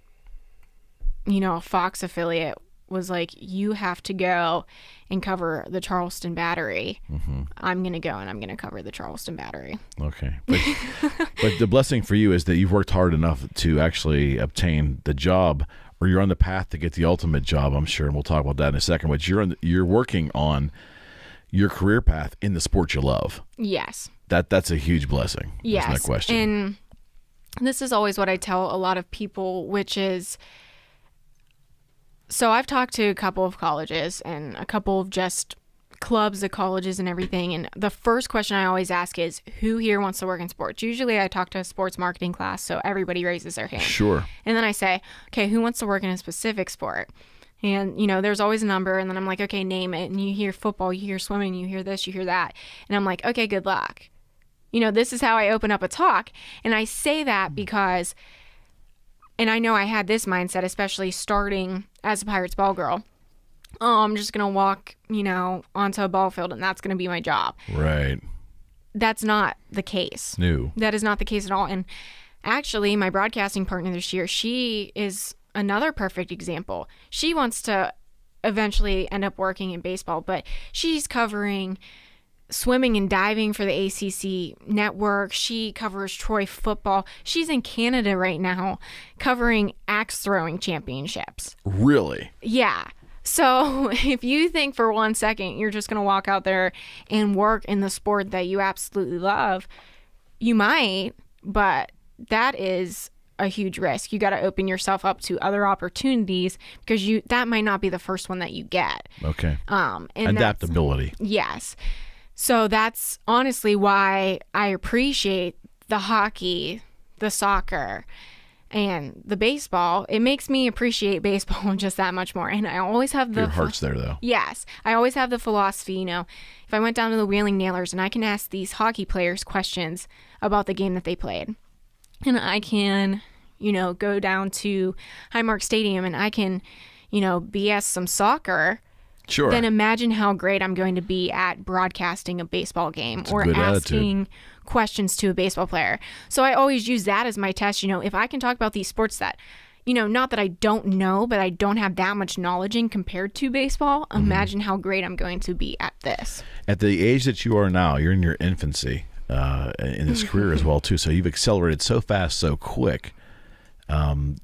a Fox affiliate was like, you have to go and cover the Charleston Battery. Mm-hmm. I'm going to go and I'm going to cover the Charleston Battery.
Okay. But the blessing for you is that you've worked hard enough to actually obtain the job, or you're on the path to get the ultimate job, I'm sure, and we'll talk about that in a second. But you're working on your career path in the sport you love.
Yes.
That's a huge blessing.
Yes.
There's no question.
And this is always what I tell a lot of people, which is, so I've talked to a couple of colleges and a couple of just clubs of colleges and everything. And the first question I always ask is, who here wants to work in sports? Usually I talk to a sports marketing class, so everybody raises their hand.
Sure.
And then I say, okay, who wants to work in a specific sport? And, there's always a number. And then I'm like, okay, name it. And you hear football, you hear swimming, you hear this, you hear that. And I'm like, okay, good luck. This is how I open up a talk. And I say that because, and I know I had this mindset, especially starting as a Pirates ball girl. Oh, I'm just going to walk, onto a ball field and that's going to be my job.
Right.
That's not the case.
No.
That is not the case at all. And actually, my broadcasting partner this year, she is another perfect example. She wants to eventually end up working in baseball, but she's covering swimming and diving for the ACC network. She covers Troy football. She's in Canada right now covering axe throwing championships.
Really?
Yeah. So if you think for 1 second you're just going to walk out there and work in the sport that you absolutely love, you might, but that is a huge risk. You got to open yourself up to other opportunities because that might not be the first one that you get.
Okay.
And
adaptability.
Yes. So that's honestly why I appreciate the hockey, the soccer, and the baseball. It makes me appreciate baseball just that much more. And I always have
Your heart's there, though.
Yes. I always have the philosophy, if I went down to the Wheeling Nailers and I can ask these hockey players questions about the game that they played, and I can, go down to Highmark Stadium and I can, BS some soccer.
Sure.
Then imagine how great I'm going to be at broadcasting a baseball game or asking questions to a baseball player. So I always use that as my test. If I can talk about these sports that, not that I don't know, but I don't have that much knowledge in compared to baseball, imagine how great I'm going to be at this.
At the age that you are now, you're in your infancy in this career as well, too. So you've accelerated so fast, so quick.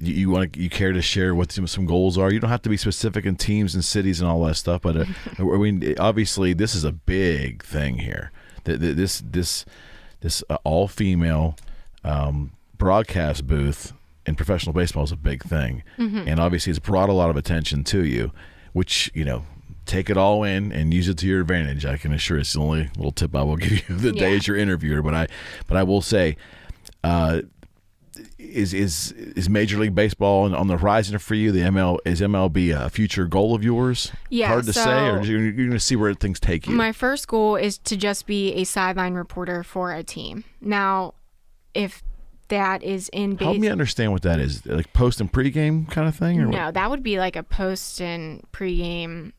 You care to share what some goals are? You don't have to be specific in teams and cities and all that stuff, but obviously this is a big thing here. This all female broadcast booth in professional baseball is a big thing, and obviously it's brought a lot of attention to you, which take it all in and use it to your advantage. I can assure it's the only little tip I will give you the day as your interviewer. But I will say, is Major League Baseball on the horizon for you? Is MLB a future goal of yours?
Yeah,
hard to say, or you're going to see where things take you.
My first goal is to just be a sideline reporter for a team. Now, if that is in
help me understand what that is, like post and pregame kind of thing, or
no,
what?
that would be like a post and pregame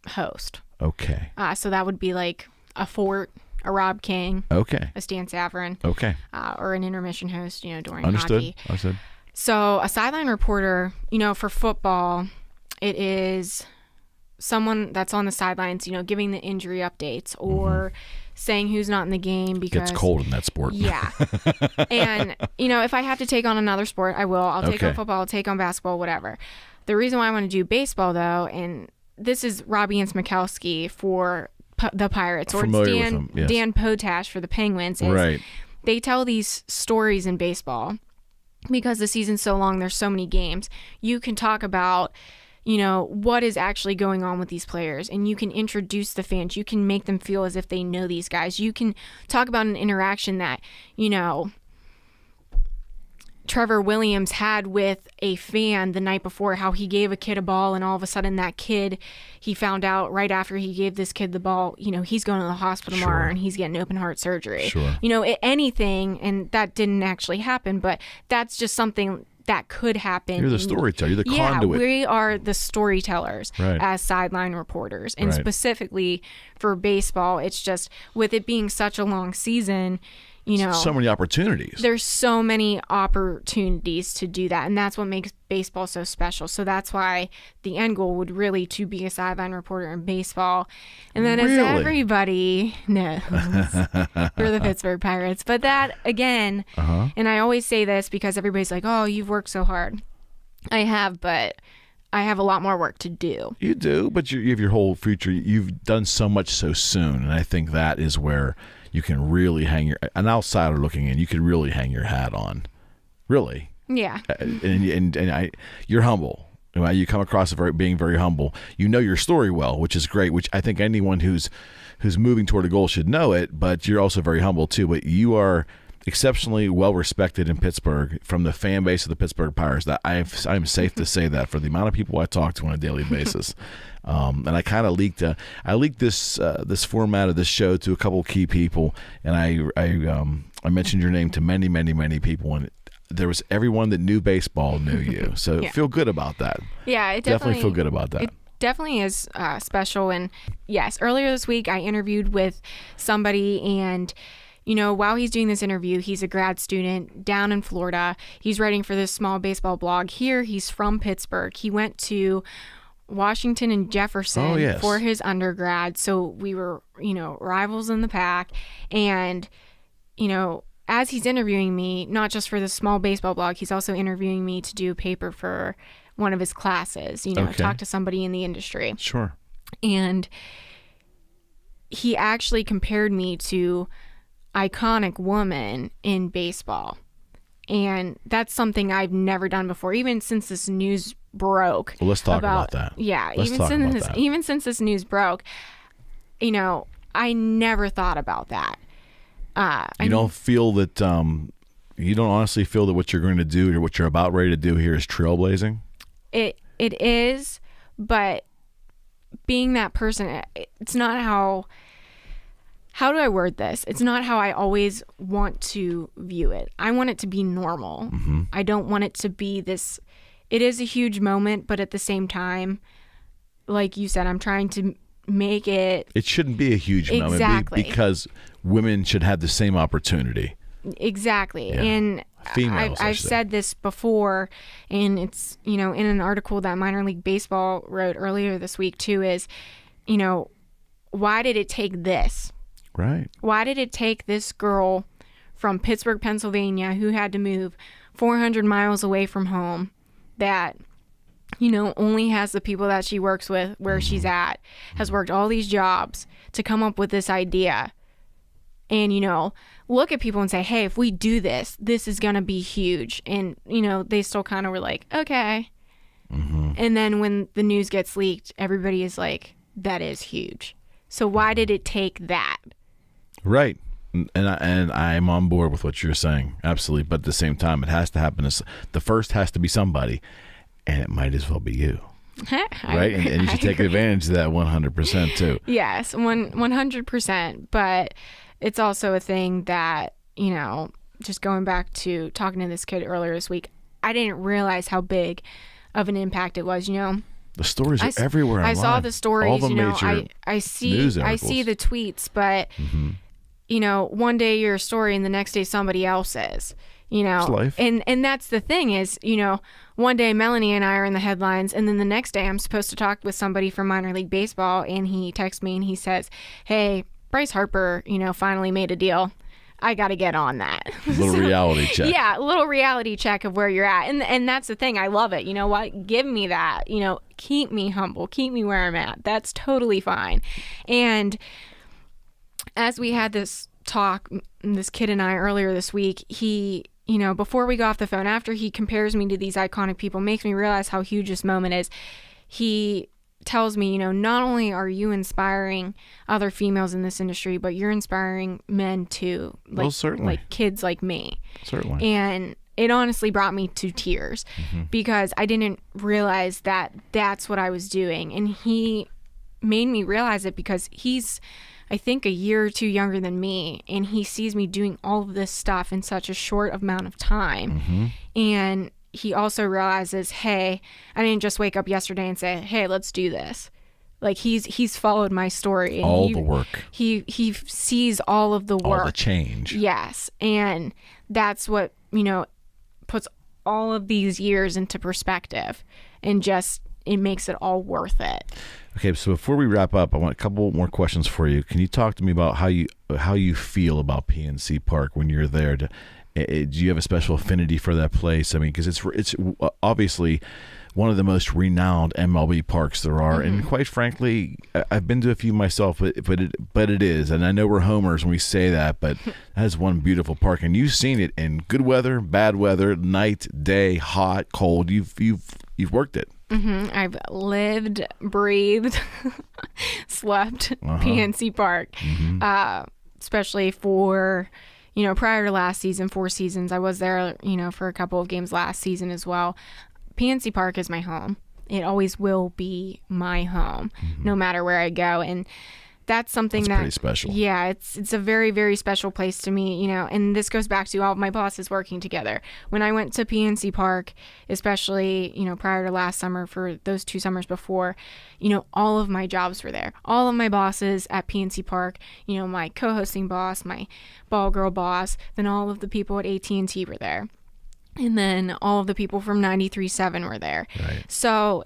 host.
Okay.
So that would be like a Fort, a Rob King,
Okay.
a Stan Savran,
Okay.
Or an intermission host, during
Understood.
hockey.
Understood.
So a sideline reporter, for football, it is someone that's on the sidelines, giving the injury updates or saying who's not in the game because
Gets cold in that sport.
Yeah. And, if I have to take on another sport, I will. I'll take on football, I'll take on basketball, whatever. The reason why I want to do baseball, though, and this is Robbie Smikowski for the Pirates, or
Familiar
it's
with him, yes.
Dan Potash for the Penguins.
Right.
They tell these stories in baseball because the season's so long, there's so many games. You can talk about, what is actually going on with these players, and you can introduce the fans. You can make them feel as if they know these guys. You can talk about an interaction that, Trevor Williams had with a fan the night before, how he gave a kid a ball, and all of a sudden that kid, he found out right after he gave this kid the ball, he's going to the hospital tomorrow and he's getting open heart surgery.
Sure.
Anything, and that didn't actually happen, but that's just something that could happen.
You're the storyteller. You're the conduit.
Yeah, we are the storytellers
Right.
as sideline reporters. And
Right.
specifically for baseball, it's just with it being such a long season,
So many opportunities.
there's so many opportunities to do that, and that's what makes baseball so special. So that's why the end goal would really to be a sideline reporter in baseball. And then as
Really?
everybody knows, we're the Pittsburgh Pirates. But that, again, and I always say this because everybody's like, oh, you've worked so hard. I have, but I have a lot more work to do.
You do, but you have your whole future. You've done so much so soon, and I think that is where you can really hang an outsider looking in, you can really hang your hat on. Really.
Yeah.
And you're humble. You come across as being very humble. You know your story well, which is great, which I think anyone who's moving toward a goal should know it, but you're also very humble too. But you are exceptionally well respected in Pittsburgh from the fan base of the Pittsburgh Pirates. That I'm safe to say that for the amount of people I talk to on a daily basis. And I kind of leaked this format of this show to a couple of key people, and I mentioned your name to many, many, many people, and there was everyone that knew baseball knew you. So
Yeah.
feel good about that.
Yeah, it
Definitely feel good about that.
It definitely is special. And yes, earlier this week I interviewed with somebody, and while he's doing this interview, he's a grad student down in Florida. He's writing for this small baseball blog here. He's from Pittsburgh. He went to Washington and Jefferson for his undergrad. So we were, rivals in the pack. And, as he's interviewing me, not just for this small baseball blog, he's also interviewing me to do a paper for one of his classes, talk to somebody in the industry.
Sure.
And he actually compared me to iconic woman in baseball. And that's something I've never done before, even since this news broke.
Well, let's talk about that.
Yeah,
Let's talk about that.
even since this news broke, I never thought about that.
You don't feel that you don't honestly feel that what you're going to do or what you're about ready to do here is trailblazing?
It is, but being that person, it's not how do I word this? It's not how I always want to view it. I want it to be normal.
Mm-hmm.
I don't want it to be this. It is a huge moment, but at the same time, like you said, I'm trying to make it.
It shouldn't be a huge moment because women should have the same opportunity.
Exactly.
Yeah.
And
Females,
I've said this before, and it's, in an article that Minor League Baseball wrote earlier this week too, is, why did it take this?
Right.
Why did it take this girl from Pittsburgh, Pennsylvania, who had to move 400 miles away from home, that, only has the people that she works with where she's at, has worked all these jobs to come up with this idea and, look at people and say, hey, if we do this, this is going to be huge. And, they still kind of were like, okay.
Mm-hmm.
And then when the news gets leaked, everybody is like, that is huge. So why did it take that?
Right. And I'm on board with what you're saying, absolutely. But at the same time, it has to happen. The first has to be somebody, and it might as well be you, right? And you should take advantage of that 100% too.
Yes, 100%. But it's also a thing that, you know, just going back to talking to this kid earlier this week, I didn't realize how big of an impact it was. You know,
the stories are everywhere.
I
online.
saw the stories.
All the
you know,
major
I see
news
I
articles.
see the tweets, but you know, one day you're a story and the next day somebody else is. You know,
It's life.
and that's the thing is, you know, one day Melanie and I are in the headlines, and then the next day I'm supposed to talk with somebody from minor league baseball, and he texts me and he says, "Hey, Bryce Harper, you know, finally made a deal. I got to get on that."
A little reality check.
Yeah, a little reality check of where you're at. And that's the thing. I love it. You know what? Give me that. You know, keep me humble. Keep me where I'm at. That's totally fine. And as we had this talk, this kid and I earlier this week, he, you know, before we got off the phone, after he compares me to these iconic people, makes me realize how huge this moment is. He tells me, you know, not only are you inspiring other females in this industry, but you're inspiring men too. Like,
Well, certainly.
like kids like me.
Certainly.
And it honestly brought me to tears because I didn't realize that that's what I was doing. And he made me realize it because he's, I think, a year or two younger than me, and he sees me doing all of this stuff in such a short amount of time. And he also realizes, hey, I didn't just wake up yesterday and say, hey, let's do this. Like he's followed my story. And
all the work.
He sees all of the work.
All the change.
Yes. And that's what, you know, puts all of these years into perspective, and just, it makes it all worth it.
Okay, so before we wrap up, I want a couple more questions for you. Can you talk to me about how you feel about PNC Park when you're there? Do you have a special affinity for that place? I mean, because it's obviously one of the most renowned MLB parks there are, and quite frankly, I've been to a few myself, but it is, and I know we're homers when we say that, but that is one beautiful park, and you've seen it in good weather, bad weather, night, day, hot, cold. You've worked it.
I've lived, breathed, slept PNC Park, especially for, you know, prior to last season, 4 seasons. I was there, you know, for a couple of games last season as well. PNC Park is my home. It always will be my home, no matter where I go. And that's something that's
pretty special.
Yeah, it's a very, very special place to me, you know, and this goes back to all of my bosses working together. When I went to PNC Park, especially, you know, prior to last summer, for those 2 summers before, you know, all of my jobs were there. All of my bosses at PNC Park, you know, my co-hosting boss, my ball girl boss, then all of the people at AT&T were there. And then all of the people from 93.7 were there.
Right.
So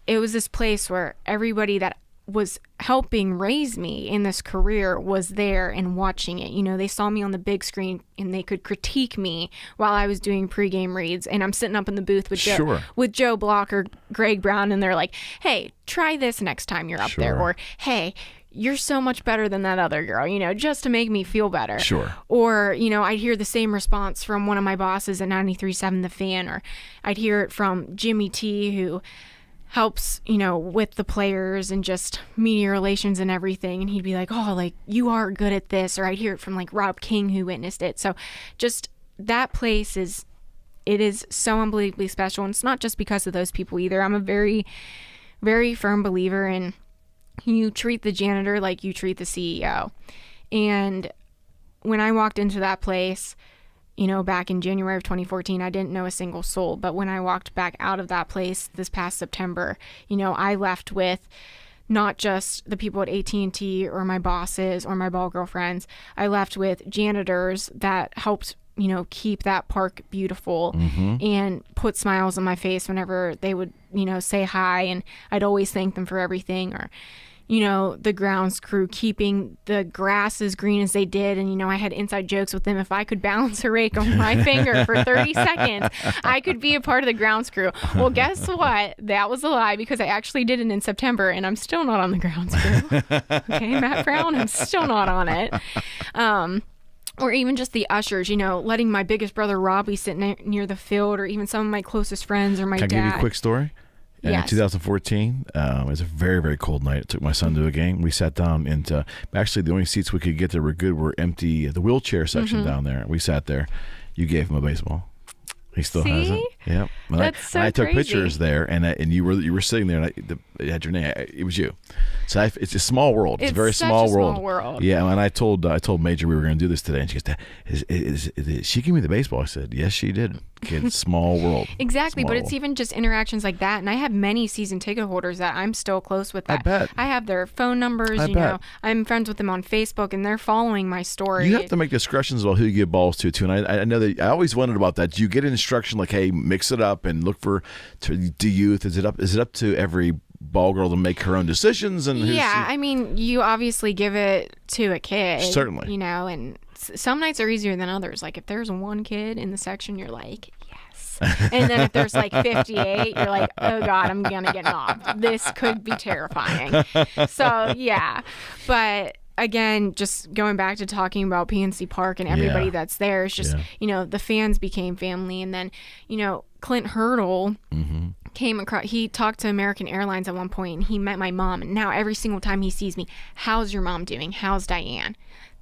it was this place where everybody that was helping raise me in this career was there and watching it. You know, they saw me on the big screen and they could critique me while I was doing pregame reads, and I'm sitting up in the booth with Joe Block or Greg Brown, and they're like, hey, try this next time you're up there, or hey, you're so much better than that other girl, you know, just to make me feel better.
Sure.
Or, you know, I'd hear the same response from one of my bosses at 93.7 The Fan, or I'd hear it from Jimmy T, who helps, you know, with the players and just media relations and everything. And he'd be like, oh, like, you are good at this. Or I'd hear it from like Rob King, who witnessed it. So just that place is so unbelievably special. And it's not just because of those people either. I'm a very, very firm believer in you treat the janitor like you treat the CEO. And when I walked into that place, you know, back in January of 2014, I didn't know a single soul. But when I walked back out of that place this past September, you know, I left with not just the people at AT&T or my bosses or my ball girlfriends. I left with janitors that helped, you know, keep that park beautiful and put smiles on my face whenever they would, you know, say hi. And I'd always thank them for everything. Or, you know, the grounds crew keeping the grass as green as they did. And, you know, I had inside jokes with them. If I could balance a rake on my finger for 30 seconds, I could be a part of the grounds crew. Well, guess what? That was a lie, because I actually did it in September and I'm still not on the grounds crew. Okay, Matt Brown, I'm still not on it. Or even just the ushers, you know, letting my biggest brother Robbie sit near the field, or even some of my closest friends or my dad.
Can I give you a quick story? And in 2014, it was a very, very cold night. I took my son to a game. We sat down, and actually the only seats we could get that were good were empty, the wheelchair section down there. We sat there. You gave him a baseball. He still has it. Yep. And I took pictures there, and you were sitting there, and it had your name. It was you. So it's a small world. It's a very small world. Yeah. And I told Major we were going to do this today, and she goes, "Did she give me the baseball?" I said, "Yes, she did." Kid, small world.
Exactly,
small
but
world.
It's even just interactions like that, and I have many season ticket holders that I'm still close with. That
I bet.
I have their phone numbers.
I bet.
I'm friends with them on Facebook, and they're following my story.
You have to make discretions about who you give balls to too. And I know that I always wondered about that. Do you get an instruction like, "Hey, mix it up and look for to youth"? Is it up to every ball girl to make her own decisions? And
I mean, you obviously give it to a kid,
certainly.
And some nights are easier than others. Like if there's one kid in the section, you're like, yes. And then if there's like 58, you're like, oh God, I'm gonna get knocked. This could be terrifying. So yeah, but again, just going back to talking about PNC Park and everybody that's there, it's just the fans became family, and then Clint Hurdle. Came across, he talked to American Airlines at one point, and he met my mom, and now every single time he sees me, how's your mom doing? How's Diane?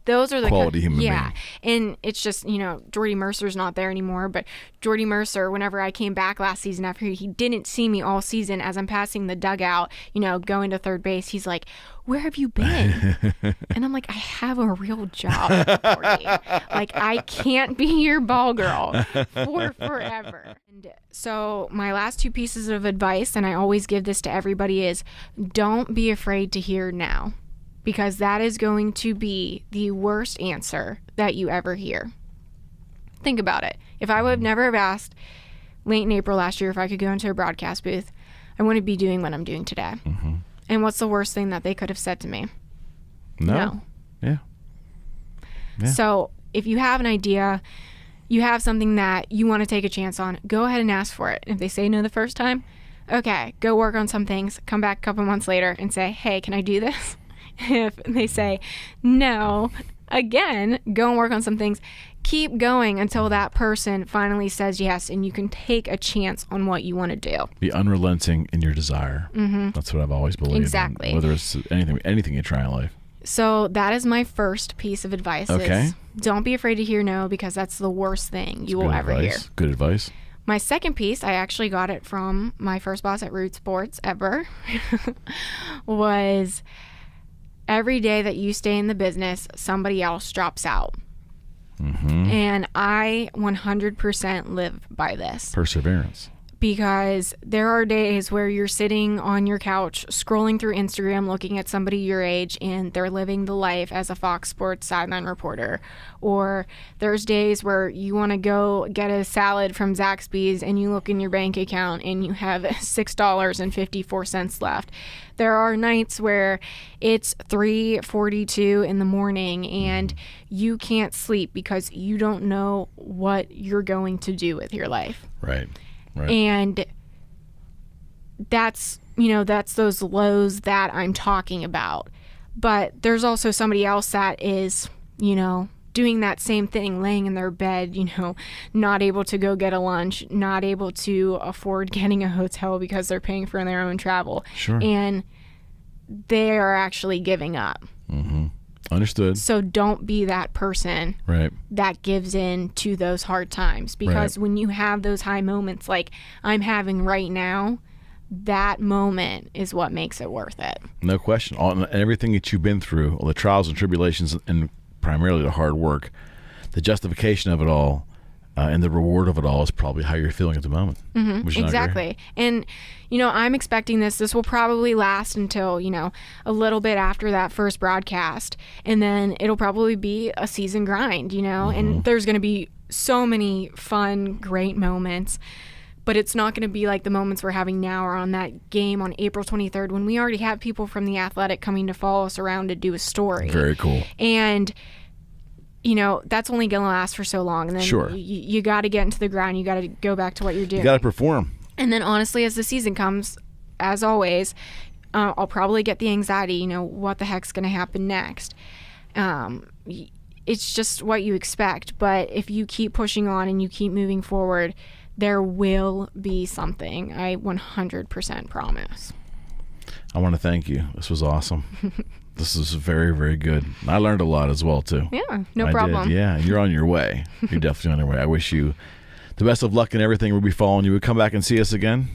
Those are the
quality human being.
And it's just, Jordy Mercer's not there anymore, but Jordy Mercer, whenever I came back last season after he didn't see me all season, as I'm passing the dugout, going to third base, he's like, where have you been? And I'm like, I have a real job, Jordy. Like, I can't be your ball girl for forever. And so my last two pieces of advice, and I always give this to everybody, is don't be afraid to hear no. Because that is going to be the worst answer that you ever hear. Think about it. If I would have never have asked late in April last year if I could go into a broadcast booth, I wouldn't be doing what I'm doing today. Mm-hmm. And what's the worst thing that they could have said to me? No.
Yeah.
So if you have an idea, you have something that you want to take a chance on, go ahead and ask for it. If they say no the first time, okay, go work on some things, come back a couple months later and say, hey, can I do this? If they say no, again, go and work on some things. Keep going until that person finally says yes, and you can take a chance on what you want to do.
Be unrelenting in your desire. Mm-hmm. That's what I've always believed.
Exactly.
In, whether it's anything you try in life.
So that is my first piece of advice.
Okay.
Don't be afraid to hear no, because that's the worst thing you will ever hear.
Good advice.
My second piece, I actually got it from my first boss at Root Sports ever, was every day that you stay in the business, somebody else drops out. Mm-hmm. And I 100% live by this.
Perseverance.
Because there are days where you're sitting on your couch scrolling through Instagram looking at somebody your age and they're living the life as a Fox Sports sideline reporter. Or there's days where you want to go get a salad from Zaxby's and you look in your bank account and you have $6.54 left. There are nights where it's 3:42 in the morning and you can't sleep because you don't know what you're going to do with your life.
Right.
And that's those lows that I'm talking about. But there's also somebody else that is, doing that same thing, laying in their bed, not able to go get a lunch, not able to afford getting a hotel because they're paying for their own travel.
Sure.
And they are actually giving up.
Mm-hmm. Understood.
So don't be that person that gives in to those hard times, because when you have those high moments like I'm having right now, that moment is what makes it worth it.
No question. Everything that you've been through, all the trials and tribulations, and primarily the hard work, the justification of it all, and the reward of it all is probably how you're feeling at the moment.
Mm-hmm. Exactly. And, I'm expecting this will probably last until, a little bit after that first broadcast. And then it'll probably be a season grind, mm-hmm. and there's going to be so many fun, great moments. But it's not going to be like the moments we're having now or on that game on April 23rd when we already have people from The Athletic coming to follow us around to do a story.
Very cool.
And that's only going to last for so long. And then you got to get into the grind. You got to go back to what you're doing.
You got to perform.
And then honestly, as the season comes, as always, I'll probably get the anxiety, what the heck's going to happen next. it's just what you expect. But if you keep pushing on and you keep moving forward, there will be something. I 100% promise.
I want to thank you. This was awesome. This is very, very good. I learned a lot as well, too.
Yeah, no problem.
Yeah, you're on your way. You're definitely on your way. I wish you the best of luck in everything. We'll be following you. We'll come back and see us again.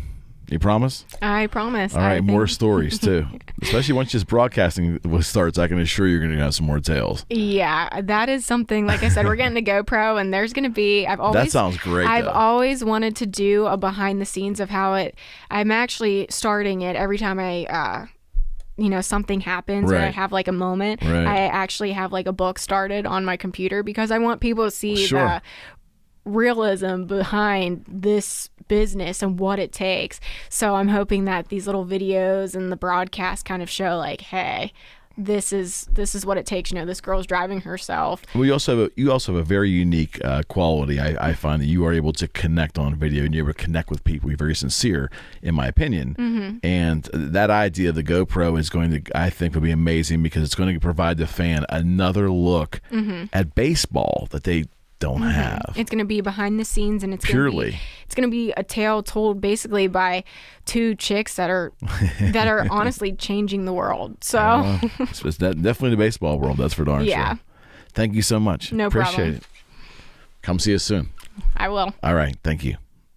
You promise?
I promise.
All right, more stories, too. Especially once this broadcasting starts, I can assure you're going to have some more tales.
Yeah, that is something, like I said, we're getting the GoPro, and there's going to be,
that sounds great,
I've
though.
always wanted to do a behind the scenes of how I'm actually starting it every time I, something happens or I have like a moment.
Right.
I actually have like a book started on my computer because I want people to see the realism behind this business and what it takes. So I'm hoping that these little videos and the broadcast kind of show like, hey, this is what it takes. This girl's driving herself.
Well, you also have a very unique quality. I find that you are able to connect on video and you're able to connect with people. You're very sincere, in my opinion. Mm-hmm. And that idea of the GoPro is going to, I think, will be amazing because it's going to provide the fan another look at baseball that they don't have.
It's going to be behind the scenes, and it's
purely.
Going to be a tale told basically by two chicks that are honestly changing the world. So
it's definitely the baseball world. That's for darn sure. Thank you so much.
No
Appreciate
problem.
it. Come see us soon.
I will.
All right. Thank you.